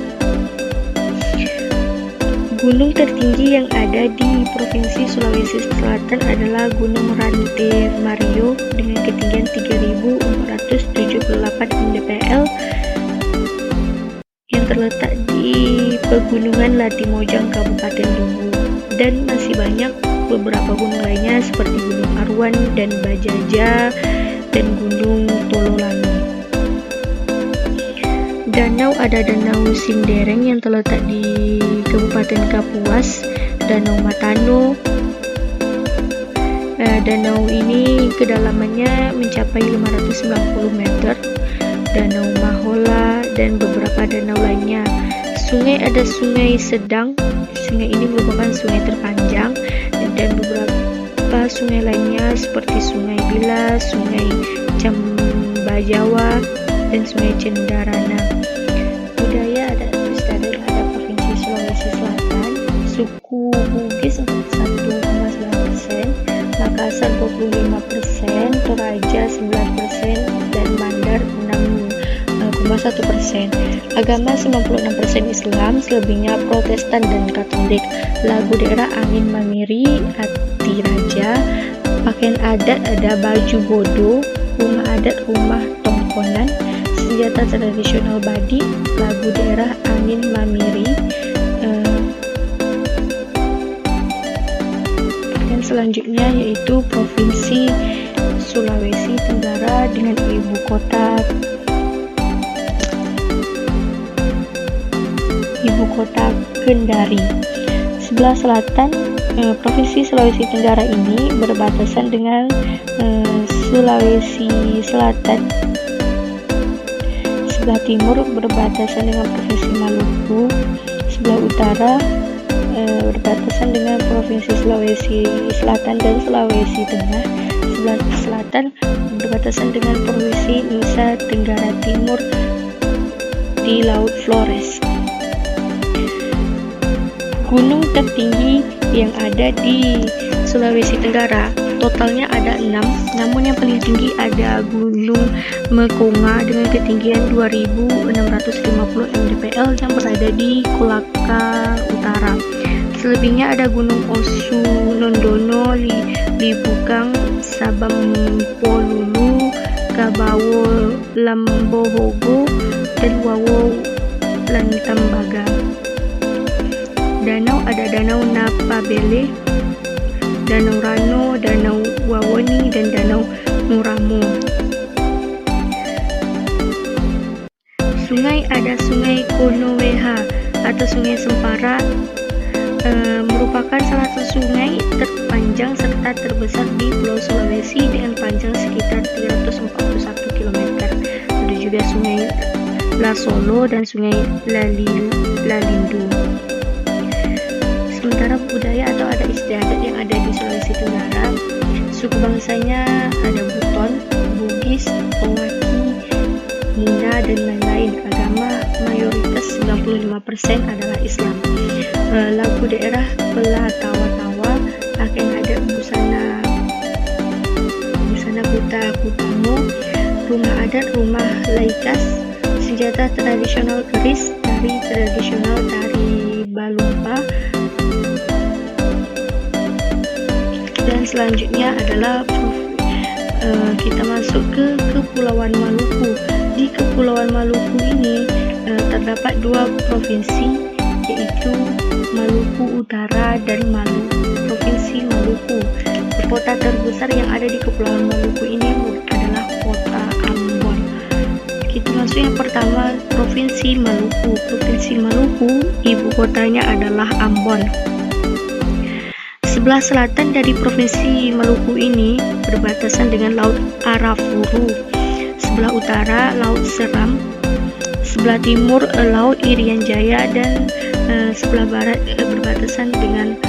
Gunung tertinggi yang ada di Provinsi Sulawesi Selatan adalah Gunung Rante Mario dengan ketinggian 3478 mdpl yang terletak di Pegunungan Latimojang, Kabupaten Luwu, dan masih banyak beberapa gunung lainnya seperti Gunung Arwan dan Bajaja dan Gunung Tololangi. Danau ada Danau Sindereng yang terletak di Kabupaten Kabupaten Kapuas, Danau Matano. Danau ini kedalamannya mencapai 590 meter, Danau Mahola, dan beberapa danau lainnya. Sungai ada Sungai Sedang, sungai ini merupakan sungai terpanjang, dan beberapa sungai lainnya seperti Sungai Bila, Sungai Cambajawa, dan Sungai Cendarana. Budaya adat istiadat ada Provinsi Sulawesi Selatan, suku Bugis 41,9%, Makassar 25%, Toraja 9%, dan Mandar 6,1%. Agama 96% Islam, selebihnya Protestan dan Katolik. Lagu daerah Angin Mamiri, Ati Raja. Pakaian adat ada baju bodo, rumah adat rumah tongkonan, senjata tradisional badik. Lagu daerah Angin Mamiri. Dan selanjutnya yaitu Provinsi Sulawesi Tenggara dengan ibu kota Kendari. Sebelah selatan Provinsi Sulawesi Tenggara ini berbatasan dengan Sulawesi Selatan. Sebelah timur berbatasan dengan Provinsi Maluku. Sebelah utara berbatasan dengan Provinsi Sulawesi Selatan dan Sulawesi Tengah. Sebelah selatan berbatasan dengan Provinsi Nusa Tenggara Timur di Laut Flores. Gunung tertinggi yang ada di Sulawesi Tenggara totalnya ada 6, namun yang paling tinggi ada Gunung Mekonga dengan ketinggian 2650 mdpl yang berada di Kolaka Utara. Selebihnya ada Gunung Osu, Nondono, Libukang, Sabampolulu, Kabawo, Lambohogo, dan Wawo Lantambaga. Danau ada Danau Napabele, Danau Rano, Danau Wawoni, dan Danau Muramo. Sungai ada Sungai Konoweha atau Sungai Sempara, merupakan salah satu sungai terpanjang serta terbesar di Pulau Sulawesi dengan panjang sekitar 341 km. Ada juga Sungai Lasolo dan Sungai Lalindu. Sementara budaya atau adat istiadat yang ada di Sulawesi Tenggara, suku bangsanya ada Buton, Bugis, Owaki, Nina, dan lain-lain. Agama mayoritas 95% adalah Islam. Lagu daerah Belah Tawa-Tawa, pakaian adat busana Kuta Kutamo, rumah adat rumah Laikas, senjata tradisional keris, tari tradisional tari Balumpa. Dan selanjutnya adalah kita masuk ke Kepulauan Maluku. Di Kepulauan Maluku ini terdapat 2 provinsi, yaitu Maluku Utara dan Provinsi Maluku. Kota terbesar yang ada di Kepulauan Maluku ini adalah kota Ambon. Kita masuk yang pertama, Provinsi Maluku. Provinsi Maluku, ibu kotanya adalah Ambon. Sebelah selatan dari Provinsi Maluku ini berbatasan dengan Laut Arafuru. Sebelah utara Laut Seram. Sebelah timur Laut Irian Jaya, dan sebelah barat berbatasan dengan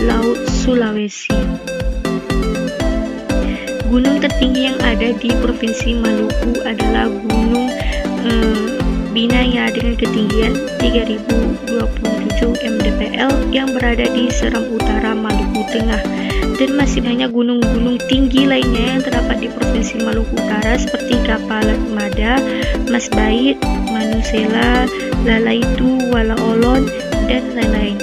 Laut Sulawesi. Gunung tertinggi yang ada di Provinsi Maluku adalah Gunung Binaya dengan ketinggian 3027 mdpl yang berada di Seram Utara, Maluku Tengah. Dan masih banyak gunung-gunung tinggi lainnya yang terdapat di Provinsi Maluku Utara seperti Kapalat Mada, Mas Bait, Manusela, Lalaitu, Walaolon, dan lain-lain.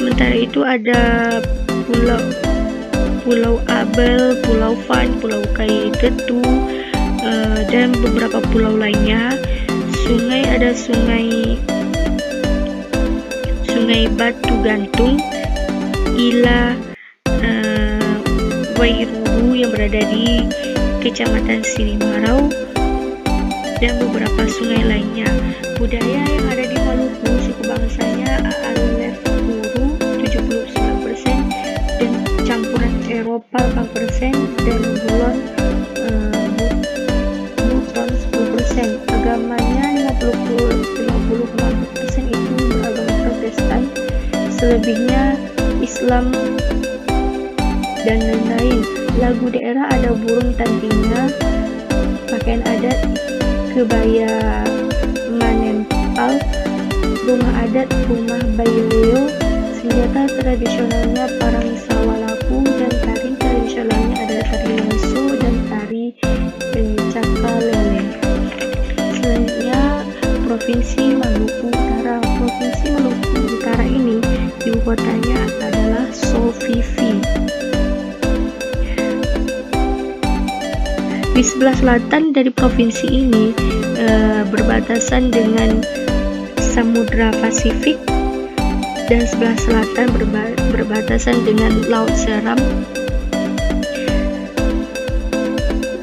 Sementara itu ada Pulau Abel, Pulau Fan, Pulau Kaitetu, dan beberapa pulau lainnya. Sungai ada Sungai Batu Gantung, Ila, Wairuru yang berada di Kecamatan Silimarau, dan beberapa sungai lainnya. Budaya yang ada di Maluku, suku bangsanya Alef Buru 79% dan campuran Eropa 8% dan Buton 10%. Agamanya 50,4% itu beragama Protestan, selebihnya Islam dan lain-lain. Lagu daerah ada burung tantinya, pakaian adat kebaya manempal, rumah adat rumah baileo, senjata tradisionalnya parang sawalaku, dan tari tradisionalnya adalah tari lenso dan tari cakalele. Selanjutnya Provinsi Maluku Utara. Provinsi Maluku Utara ini ibu kotanya adalah Sofifi. Di sebelah selatan dari provinsi ini berbatasan dengan Samudra Pasifik, dan sebelah selatan berbatasan dengan Laut Seram.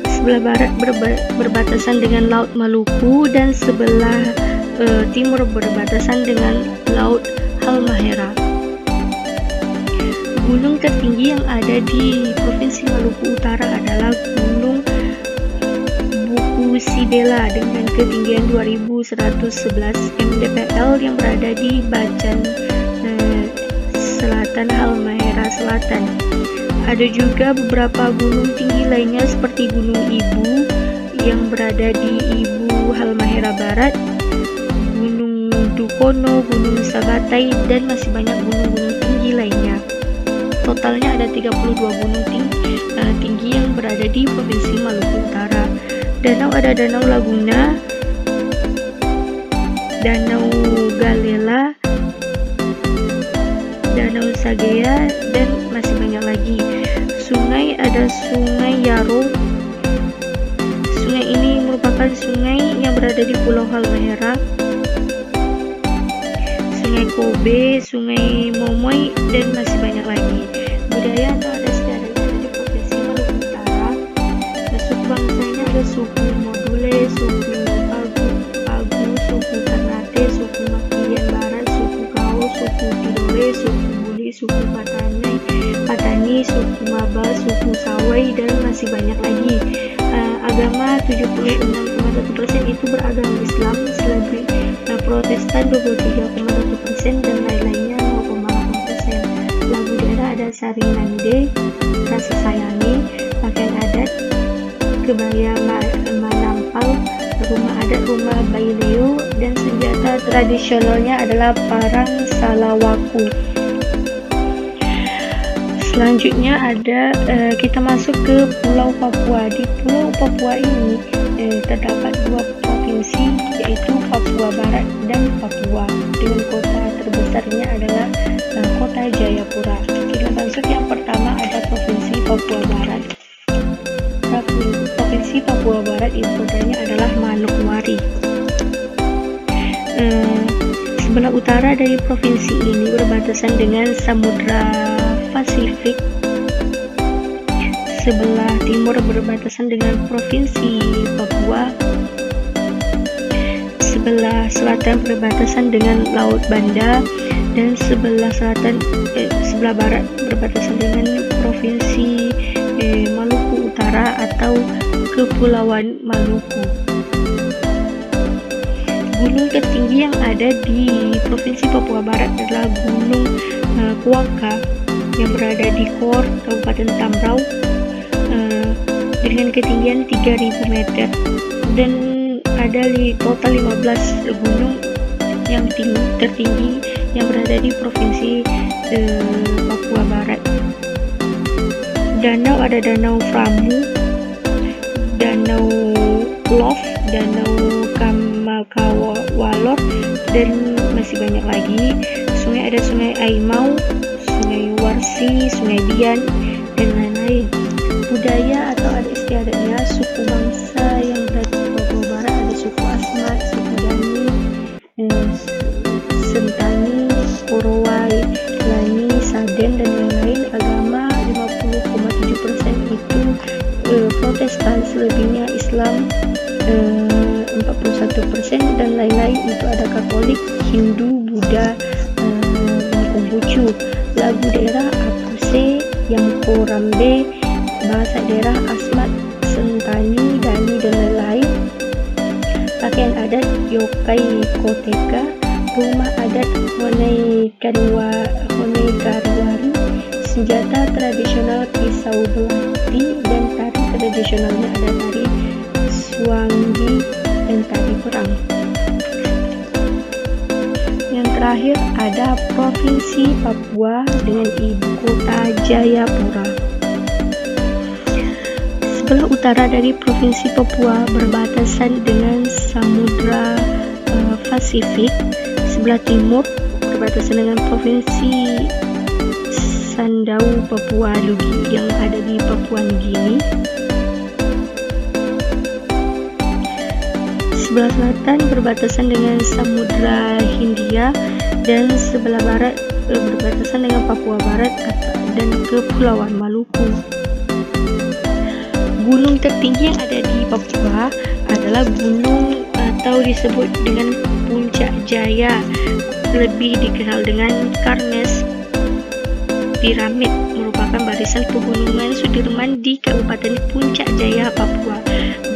Sebelah barat berbatasan dengan Laut Maluku, dan sebelah timur berbatasan dengan Laut Halmahera. Gunung tertinggi yang ada di Provinsi Maluku Utara adalah Gunung Sibela dengan ketinggian 2111 mdpl yang berada di Bacan Selatan, Halmahera Selatan. Ada juga beberapa gunung tinggi lainnya seperti Gunung Ibu yang berada di Ibu Halmahera Barat, Gunung Dukono, Gunung Sabatai, dan masih banyak gunung-gunung tinggi lainnya. Totalnya ada 32 gunung tinggi yang berada di Provinsi Maluku Utara. Danau ada Danau Laguna, Danau Galela, Danau Sagea, dan masih banyak lagi. Sungai ada Sungai Yaro. Sungai ini merupakan sungai yang berada di Pulau Halmahera. Sungai Kobe, Sungai Momoy, dan masih banyak lagi. Budaya atau adat istiadatnya di Provinsi Maluku Utara. Suku bangsanya ada suku Module, suku Pagu, suku Ternate, suku Makian Barat, suku Kao, suku Tidore, suku Buli, suku Patani, suku Maba, suku Sawai, dan masih banyak lagi. Agama 76,1% itu beragama Islam, selebih Protestan 23,1%, dan lain-lainnya 0,8%. Lagu daerah ada Sarinande, Rasa Sayangi, pakaian adat kebaya manampal, rumah adat rumah baileo, dan senjata tradisionalnya adalah parang salawaku. Selanjutnya ada kita masuk ke Pulau Papua. Di Pulau Papua ini terdapat dua provinsi, yaitu Papua Barat dan Papua, dengan kota terbesarnya adalah kota Jayapura. Kita masuk yang pertama ada Provinsi Papua Barat. Provinsi Papua Barat ibu kotanya adalah Manokwari. Sebelah utara dari provinsi ini berbatasan dengan Samudra Pasifik. Sebelah timur berbatasan dengan Provinsi Papua. Sebelah selatan berbatasan dengan Laut Banda, dan sebelah barat berbatasan dengan Provinsi Maluku Utara atau Kepulauan Maluku. Gunung tertinggi yang ada di Provinsi Papua Barat adalah Gunung Kuaka yang berada di Kor, Kabupaten Tambrau, dengan ketinggian 3000 meter, dan ada total 15 gunung yang tertinggi yang berada di Provinsi Papua Barat. Danau ada Danau Framu, Danau Love, Danau Kamakawalor, dan masih banyak lagi. Sungai ada Sungai Aimau, Sungai Warsi, Sungai Bian, dan lain-lain. Budaya atau adat istiadatnya suku bangsa yang berada di Papua Barat ada suku Asmat, suku Dani, Sentani, Korowai, Lani, Saden, dan lain-lain. Agama 50,7% itu Protestan, selebihnya Islam 20% dan lain-lain, itu ada Katolik, Hindu, Buddha, dan Konghucu. Lagu daerah Apuse, Yamko Rambe, bahasa daerah Asmat, Sentani, Dani, dan lain-lain. Pakaian adat Yokai Koteka, rumah adat Honei Karwari, senjata tradisional pisau belati, dan tari tradisionalnya ada tari Suanggi dan tari perang. Yang terakhir ada Provinsi Papua dengan ibu kota Jayapura. Sebelah utara dari Provinsi Papua berbatasan dengan Samudra Pasifik. Sebelah timur berbatasan dengan Provinsi Sandaun Papua Lugi yang ada di Papua Nugini. Sebelah selatan berbatasan dengan Samudra Hindia, dan sebelah barat berbatasan dengan Papua Barat dan Kepulauan Maluku. Gunung tertinggi yang ada di Papua adalah gunung atau disebut dengan Puncak Jaya, lebih dikenal dengan Karnes Piramid, merupakan barisan pegunungan Sudirman di Kabupaten Puncak Jaya, Papua.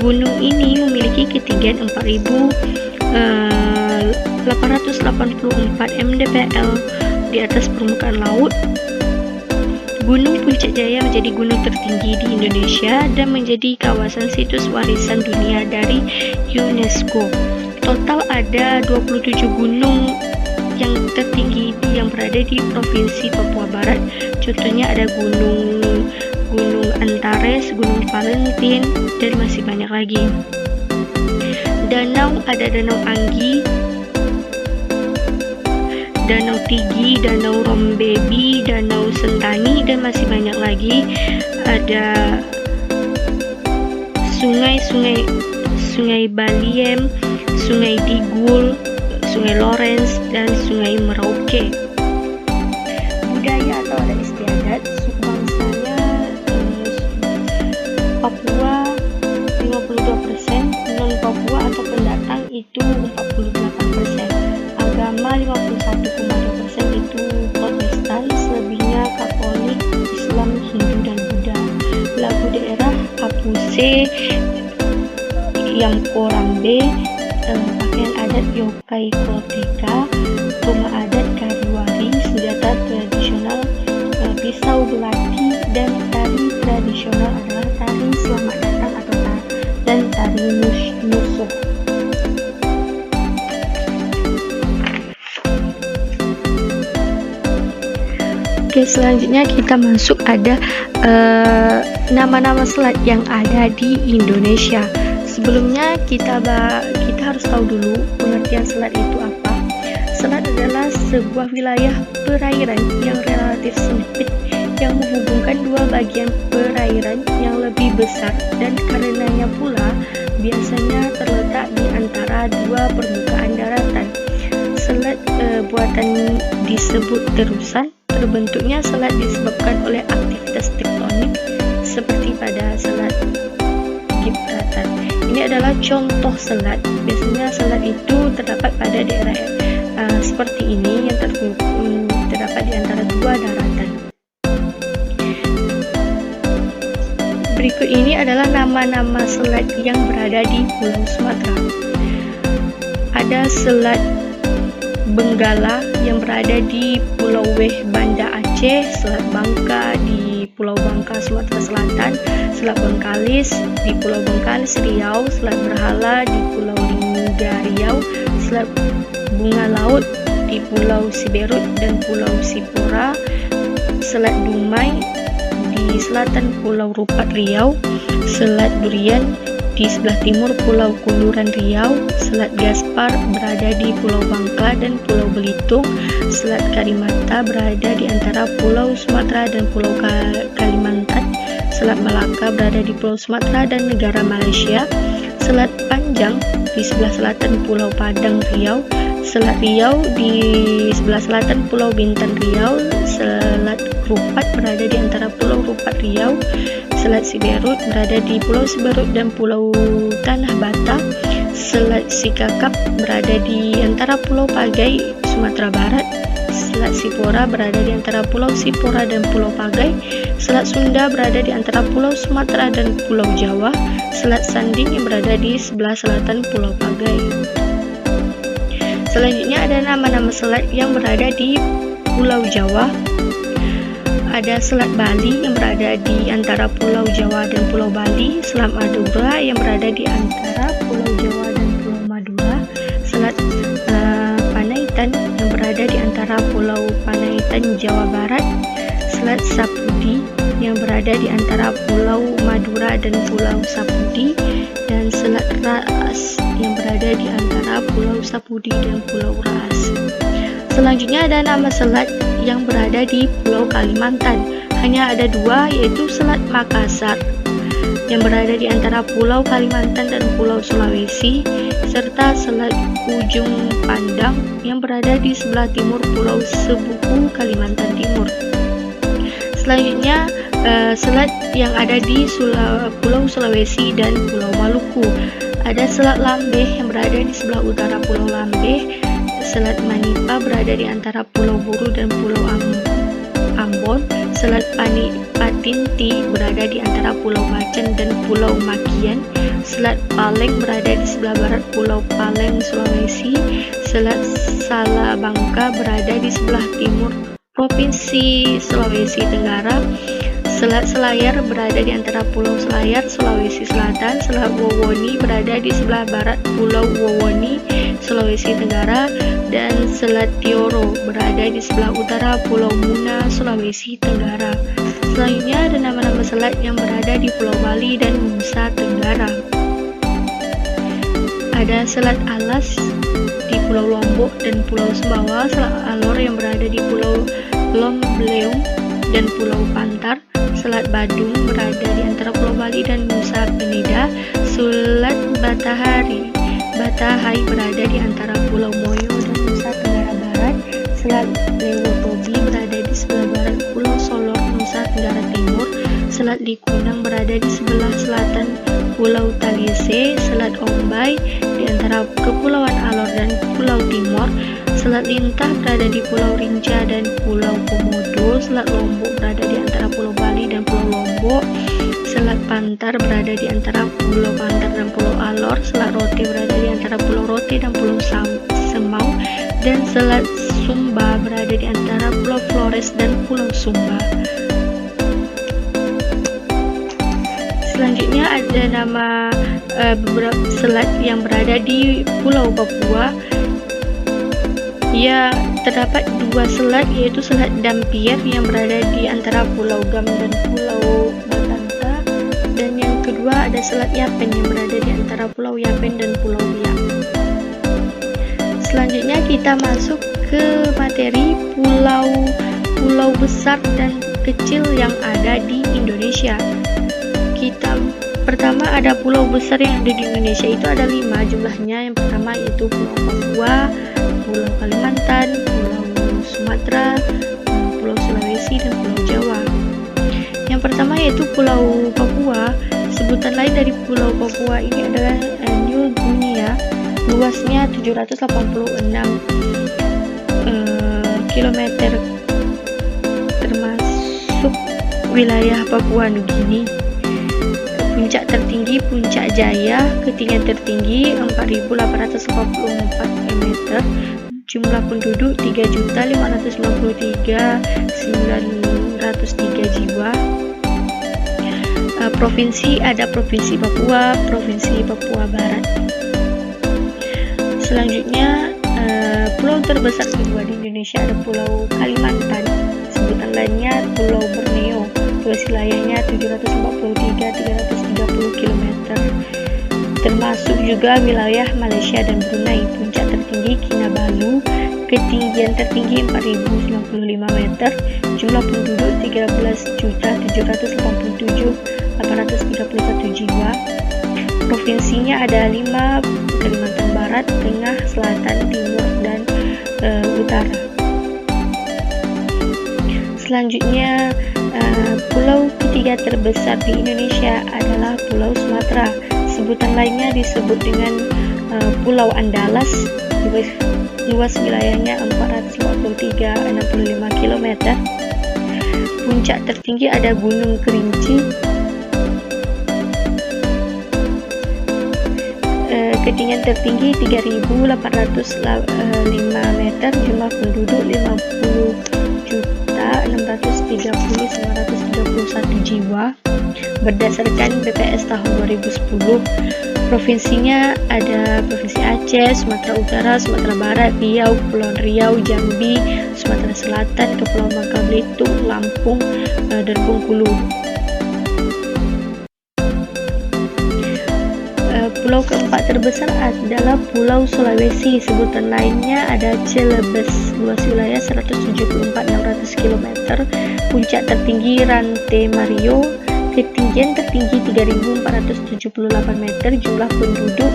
Gunung ini memiliki ketinggian 4.884 mdpl di atas permukaan laut. Gunung Puncak Jaya menjadi gunung tertinggi di Indonesia dan menjadi kawasan situs warisan dunia dari UNESCO. Total ada 27 gunung yang tertinggi yang berada di Provinsi Papua Barat. Contohnya ada Gunung Antares, Gunung Valentin, dan masih banyak lagi. Danau ada Danau Anggi, Danau Tigi, Danau Rombebi, Danau Sentani, dan masih banyak lagi. Ada Sungai Baliem, Sungai Digul, Sungai Lawrence, dan Sungai Merauke. Budaya atau adat istiadat suku bangsanya Papua 52%, non Papua atau pendatang itu 48%. Agama 51,2% itu Protestan, selebihnya Katolik, Islam, Hindu, dan Buddha. Lagu daerah Apuse, Yamko Rambe, pakaian adat Yokai Koteka, rumah adat Kariwari, senjata tradisional pisau belati, dan tari tradisional adalah tari selamat datang dan tari nusuh. Oke, selanjutnya kita masuk ada nama-nama selat yang ada di Indonesia. Sebelumnya kita harus tahu dulu pengertian selat itu apa. Selat adalah sebuah wilayah perairan yang relatif sempit yang menghubungkan dua bagian perairan yang lebih besar, dan karenanya pula biasanya terletak di antara dua permukaan daratan. Selat buatan disebut terusan. Terbentuknya selat disebabkan oleh aktivitas tektonik seperti pada Selat Gibraltar. Ini adalah contoh selat. Biasanya selat itu terdapat pada daerah seperti ini yang terdapat di antara dua daratan. Berikut ini adalah nama-nama selat yang berada di Pulau Sumatera. Ada Selat Benggala yang berada di Pulau Weh, Banda Aceh, Selat Bangka di Pulau Bangka, Sumatera Selatan, Selat Bengkalis di Pulau Bengkalis, Riau, Selat Berhala di Pulau Lingga, Riau, Selat Bunga Laut di Pulau Siberut dan Pulau Sipora, Selat Dumai di selatan Pulau Rupat, Riau, Selat Durian di sebelah timur Pulau Kuluran, Riau, Selat Gaspar berada di Pulau Bangka dan Pulau Belitung, Selat Karimata berada di antara Pulau Sumatera dan Pulau Kalimantan, Selat Malaka berada di Pulau Sumatera dan negara Malaysia, Selat Panjang di sebelah selatan Pulau Padang, Riau, Selat Riau di sebelah selatan Pulau Bintan, Riau, Selat Rupat berada di antara Pulau Rupat Riau. Selat Siberut berada di Pulau Siberut dan Pulau Tanah Bata. Selat Sikakap berada di antara Pulau Pagai, Sumatera Barat. Selat Sipora berada di antara Pulau Sipora dan Pulau Pagai. Selat Sunda berada di antara Pulau Sumatera dan Pulau Jawa. Selat Sanding yang berada di sebelah selatan Pulau Pagai. Selanjutnya ada nama-nama selat yang berada di Pulau Jawa. Ada Selat Bali yang berada di antara Pulau Jawa dan Pulau Bali. Selat Madura yang berada di antara Pulau Jawa dan Pulau Madura. Selat Panaitan yang berada di antara Pulau Panaitan, Jawa Barat. Selat Sapudi yang berada di antara Pulau Madura dan Pulau Sapudi. Dan Selat Raas yang berada di antara Pulau Sapudi dan Pulau Raas. Selanjutnya ada nama selat yang berada di Pulau Kalimantan. Hanya ada dua, yaitu Selat Makassar yang berada di antara Pulau Kalimantan dan Pulau Sulawesi, serta Selat Ujung Pandang yang berada di sebelah timur Pulau Sebuku, Kalimantan Timur. Selanjutnya selat yang ada di Pulau Sulawesi dan Pulau Maluku. Ada Selat Lambeh yang berada di sebelah utara Pulau Lambeh. Selat Manipa berada di antara Pulau Buru dan Pulau Ambon. Selat Patinti berada di antara Pulau Macan dan Pulau Makian. Selat Paleng berada di sebelah barat Pulau Paleng, Sulawesi. Selat Salabangka berada di sebelah timur Provinsi Sulawesi Tenggara. Selat Selayar berada di antara Pulau Selayar, Sulawesi Selatan. Selat Wowoni berada di sebelah barat Pulau Wowoni, Sulawesi Tenggara. Dan Selat Tioro berada di sebelah utara Pulau Muna, Sulawesi Tenggara. Selanjutnya ada nama-nama selat yang berada di Pulau Bali dan Nusa Tenggara. Ada Selat Alas di Pulau Lombok dan Pulau Sumbawa. Selat Alor yang berada di Pulau Lombleung dan Pulau Pantar. Selat Badung berada di antara Pulau Bali dan Nusa Penida. Selat Batahai berada di antara Pulau Moyo dan Nusa Tenggara Barat. Selat Lewotobi berada di sebelah barat Pulau Solor, Nusa Tenggara Timur. Selat Likunang berada di sebelah selatan Pulau Talise. Selat Ombai di antara Kepulauan Alor dan Pulau Timor. Selat Lintah berada di Pulau Rinca dan Pulau Komodo. Selat Lombok berada di antara Pulau Bali dan Pulau Lombok. Selat Pantar berada di antara Pulau Pantar dan Pulau Alor. Selat Rote berada di antara Pulau Rote dan Pulau Semau. Dan Selat Sumba berada di antara Pulau Flores dan Pulau Sumba. Selanjutnya ada nama beberapa selat yang berada di Pulau Papua. Ya, terdapat dua selat, yaitu Selat Dampier yang berada di antara Pulau Gam dan Pulau Batanta, dan yang kedua ada Selat Yapen yang berada di antara Pulau Yapen dan Pulau Biak. Selanjutnya kita masuk ke materi pulau besar dan kecil yang ada di Indonesia. Pertama ada pulau besar yang ada di Indonesia, itu ada 5 jumlahnya. Yang pertama yaitu Pulau Papua, Pulau Kalimantan, Pulau Sumatera, Pulau Sulawesi, dan Pulau Jawa. Yang pertama yaitu Pulau Papua. Sebutan lain dari Pulau Papua ini adalah New Guinea. Luasnya 786 km, termasuk wilayah Papua Nugini. Puncak tertinggi Puncak Jaya, ketinggian tertinggi 4.844 meter. Jumlah penduduk 3.553.903 jiwa. Provinsi ada Provinsi Papua, Provinsi Papua Barat. Selanjutnya pulau terbesar kedua di Indonesia ada Pulau Kalimantan. Sebutan lainnya Pulau Borneo. Luas wilayahnya 743.330 km, termasuk juga wilayah Malaysia dan Brunei. Puncak tertinggi Kinabalu, ketinggian tertinggi 4.095 meter. Jumlah penduduk 13.787.831 jiwa. Provinsinya ada 5: Kalimantan Barat, Tengah, Selatan, Timur, dan Utara. Selanjutnya, pulau ketiga terbesar di Indonesia adalah Pulau Sumatera. Sebutan lainnya disebut dengan Pulau Andalas. Luas wilayahnya 453,65 km. Puncak tertinggi ada Gunung Kerinci. Ketinggian tertinggi 3.805 meter. Jumlah penduduk 50.630.931 jiwa. Berdasarkan BPS tahun 2010, provinsinya ada Provinsi Aceh, Sumatera Utara, Sumatera Barat, Riau, Kepulauan Riau, Jambi, Sumatera Selatan, Kepulauan Bangka Belitung, Lampung, dan Bengkulu. Pulau keempat terbesar adalah Pulau Sulawesi. Sebutan lainnya ada Celebes. Luas wilayah 174.600 km. Puncak tertinggi Rantai Mario. Ketinggian tertinggi 3.478 meter. Jumlah penduduk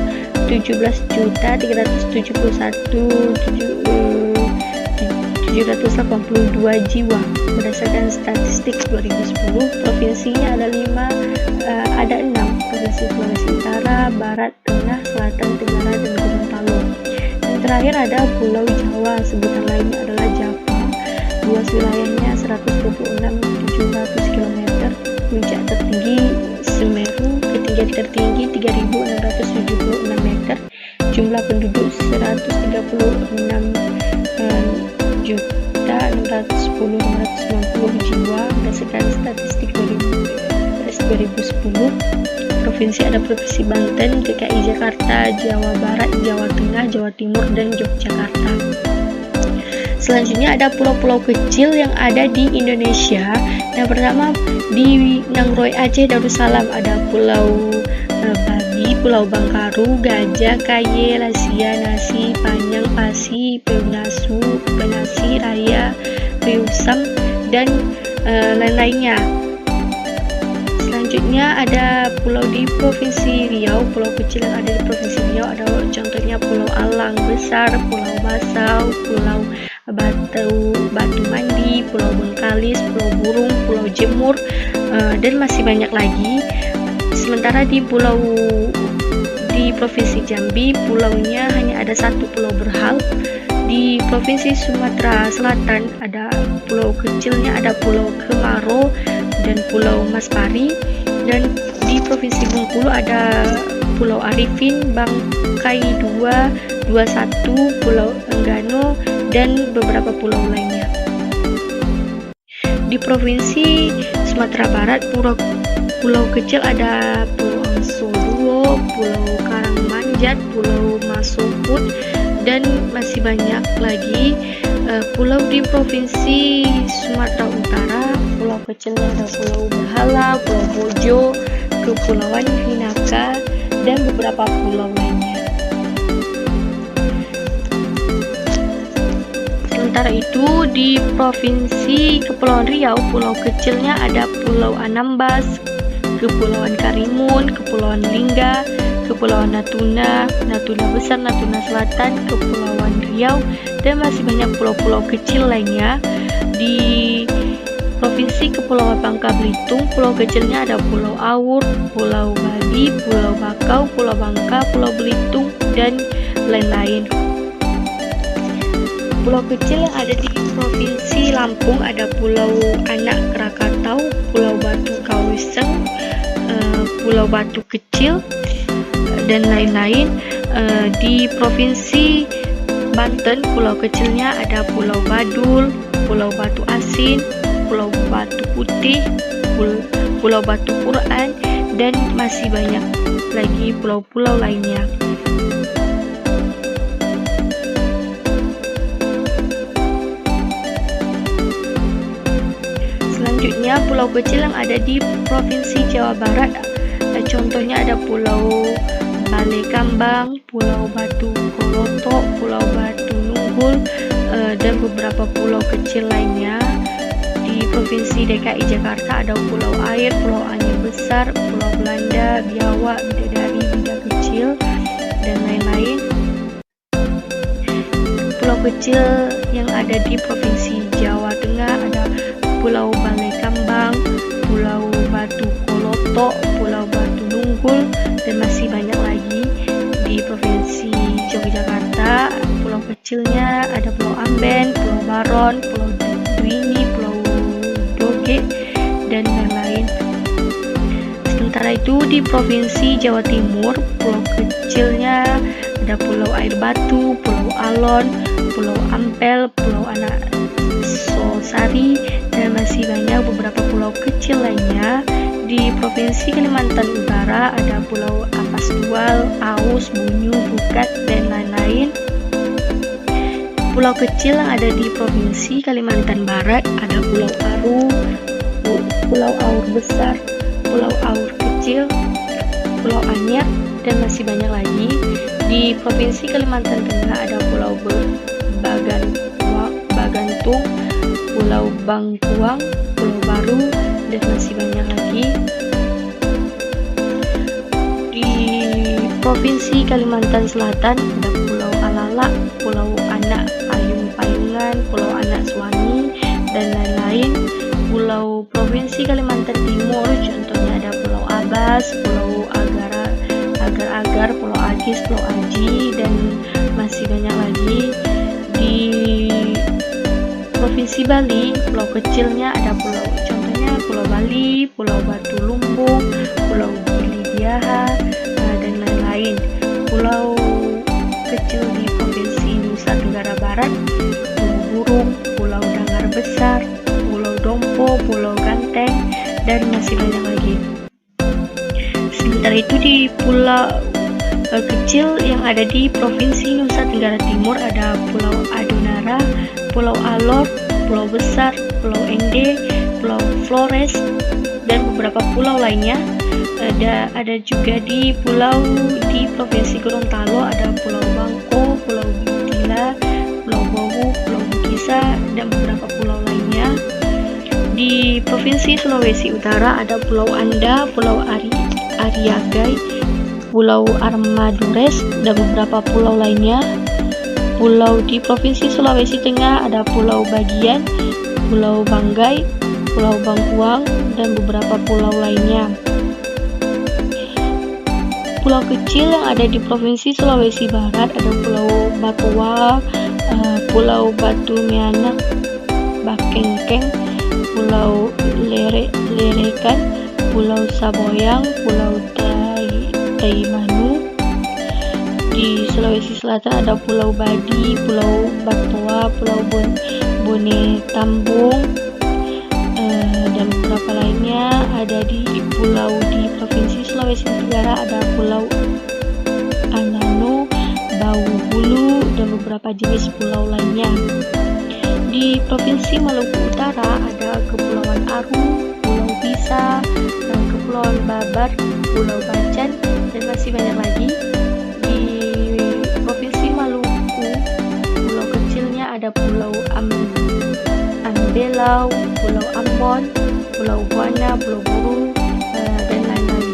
17.331.782 jiwa. Berdasarkan statistik 2010, provinsinya ada 6. Provinsi Sulawesi Utara, Barat, Tengah, Selatan, Tenggara, dan Gorontalo. Yang terakhir ada Pulau Jawa. Sebutan lainnya adalah Java. Luas wilayahnya 126.700 km. Puncak tertinggi Semeru. Ketinggian tertinggi 3.676 meter. Jumlah penduduk 136.610.990 jiwa. Berdasarkan statistik 2010, provinsi ada Provinsi Banten, DKI Jakarta, Jawa Barat, Jawa Tengah, Jawa Timur, dan Yogyakarta. Selanjutnya ada pulau-pulau kecil yang ada di Indonesia. Yang pertama di Nangroe Aceh Darussalam ada Pulau Babi, Pulau Bangkaru, Gajah, Kaye, Lasia, Nasi, Panjang, Pasi, Peunasu, Penasi, Raya, Riusam, dan lain-lainnya. Selanjutnya ada pulau di Provinsi Riau. Pulau kecil yang ada di Provinsi Riau ada contohnya Pulau Alang Besar, Pulau Basau, Pulau Batu Mandi, Pulau Bengkalis, Pulau Burung, Pulau Jemur, dan masih banyak lagi. Sementara di Provinsi Jambi, pulaunya hanya ada satu, Pulau Berhal. Di Provinsi Sumatera Selatan ada pulau kecilnya, ada Pulau Kemaro dan Pulau Maspari. Dan di Provinsi Bengkulu ada Pulau Arifin, Bangkai 2, 21, Pulau Enggano, dan beberapa pulau lainnya. Di Provinsi Sumatera Barat, pulau kecil ada Pulau Angso 2, Pulau Karangmanjat, Pulau Masoput, dan masih banyak lagi. Pulau di Provinsi Sumatera Utara, pulau kecilnya ada Pulau Berhala, Pulau Bojo, Kepulauan Hinaka, dan beberapa pulau lainnya. Sementara itu di Provinsi Kepulauan Riau, pulau kecilnya ada Pulau Anambas, Kepulauan Karimun, Kepulauan Lingga, Kepulauan Natuna, Natuna Besar, Natuna Selatan, Kepulauan Riau, dan masih banyak pulau-pulau kecil lainnya. Di Provinsi Kepulauan Bangka Belitung, pulau kecilnya ada Pulau Awur, Pulau Bali, Pulau Bakau, Pulau Bangka, Pulau Belitung, dan lain-lain. Pulau kecil yang ada di Provinsi Lampung ada Pulau Anak Krakatau, Pulau Batu Kawiseng, Pulau Batu Kecil, dan lain-lain. Di Provinsi Banten, pulau kecilnya ada Pulau Badul, Pulau Batu Asin, Pulau Batu Putih, Pulau Batu Quran, dan masih banyak lagi pulau-pulau lainnya. Selanjutnya, pulau kecil yang ada di Provinsi Jawa Barat, contohnya ada Pulau Balai Kambang, Pulau Batu Koloto, Pulau Batu Nunggul, dan beberapa pulau kecil lainnya. Di Provinsi DKI Jakarta ada Pulau Air, Pulau Anyar Besar, Pulau Belanda, Biawak, Bidadari, Bida Kecil, dan lain-lain. Pulau kecil yang ada di Provinsi Jawa Tengah ada Pulau Balekambang, Pulau Batu Koloto, Pulau Batu Nunggul, dan masih banyak lagi. Di Provinsi Yogyakarta, pulau kecilnya ada Pulau Amben, Pulau Baron, Pulau Duini, Pulau Doge, dan lain-lain. Sementara itu di Provinsi Jawa Timur, pulau kecilnya ada Pulau Air Batu, Pulau Alon, Pulau Ampel, Pulau Anak Sosari, dan masih banyak beberapa pulau kecil lainnya. Di Provinsi Kalimantan Utara ada Pulau Ampas Dual, Aus, Bunyu, Bukat, dan lain-lain. Pulau kecil yang ada di Provinsi Kalimantan Barat ada Pulau Aru, Pulau Aur Besar, Pulau Aur Kecil, Pulau Anyar, dan masih banyak lagi. Di Provinsi Kalimantan Tengah ada Pulau Bagantung, Pulau Bangkuang, Pulau Baru, dan masih banyak lagi. Di Provinsi Kalimantan Selatan ada Pulau Alala, Pulau Anak Payung-Payungan, Pulau Anak Suami, dan lain-lain. Pulau Provinsi Kalimantan Timur contohnya ada Pulau Abas, Pulau Agar-Agar, Pulau Agis, Pulau Aji, dan masih banyak lagi. Di Provinsi Bali, pulau kecilnya ada contohnya Pulau Bali, Pulau Batu Lumbung, Pulau Gili Diaha, dan lain-lain. Pulau kecil di Provinsi Nusa Tenggara Barat, Pulau Burung, Pulau Dangar Besar, Pulau Dompo, Pulau Ganteng, dan masih banyak lagi. Sementara itu di pulau kecil yang ada di Provinsi Nusa Tenggara Timur ada Pulau Adonara, Pulau Alor, Pulau Besar, Pulau Ende, Pulau Flores, dan beberapa pulau lainnya. Ada juga di Provinsi Gorontalo ada Pulau Bangko, Pulau Bitila, Pulau Bowu, Pulau Bukisa, dan beberapa pulau lainnya. Di Provinsi Sulawesi Utara ada Pulau Anda, Pulau Ariagai, Pulau Armadures, dan beberapa pulau lainnya. Di Provinsi Sulawesi Tengah ada Pulau Bagian, Pulau Banggai, Pulau Bangkuang, dan beberapa pulau lainnya. Pulau kecil yang ada di Provinsi Sulawesi Barat ada Pulau Batoa, Pulau Batu Meanak, Bakengkeng, Pulau Lerekan, Pulau Saboyang, Pulau Taimanu. Di Sulawesi Selatan ada Pulau Badi, Pulau Batoa, Pulau Bone Tambung, dan beberapa lainnya. Ada di Provinsi Sulawesi Tenggara ada Pulau Anano, Bau Hulu, dan beberapa jenis pulau lainnya. Di Provinsi Maluku Utara ada Kepulauan Aru, Pulau Bisa, Kepulauan Babar, Pulau Bacan, dan masih banyak lagi. Di Provinsi Maluku, pulau kecilnya ada Pulau Ambelau, Pulau Ambon, Pulau Buana, Pulau Buru, dan lain-lain.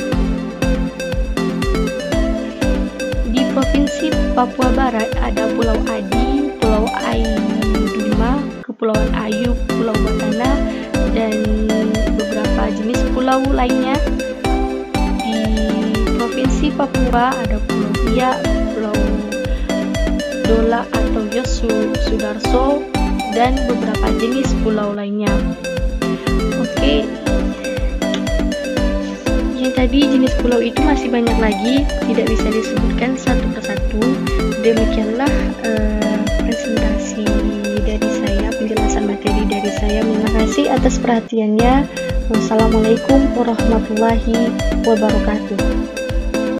Di Provinsi Papua Barat ada Pulau Adi, Pulau Aiduma, Kepulauan Ayub, Pulau Batana, dan beberapa jenis pulau lainnya. Di Provinsi Papua ada Pulau Biak, Pulau Dola atau Yosu Sudarso, dan beberapa jenis pulau lainnya. Oke, yang tadi jenis pulau itu masih banyak lagi, tidak bisa disebutkan satu persatu. Demikianlah presentasi dari saya, penjelasan materi dari saya. Terima kasih atas perhatiannya. Wassalamualaikum warahmatullahi wabarakatuh.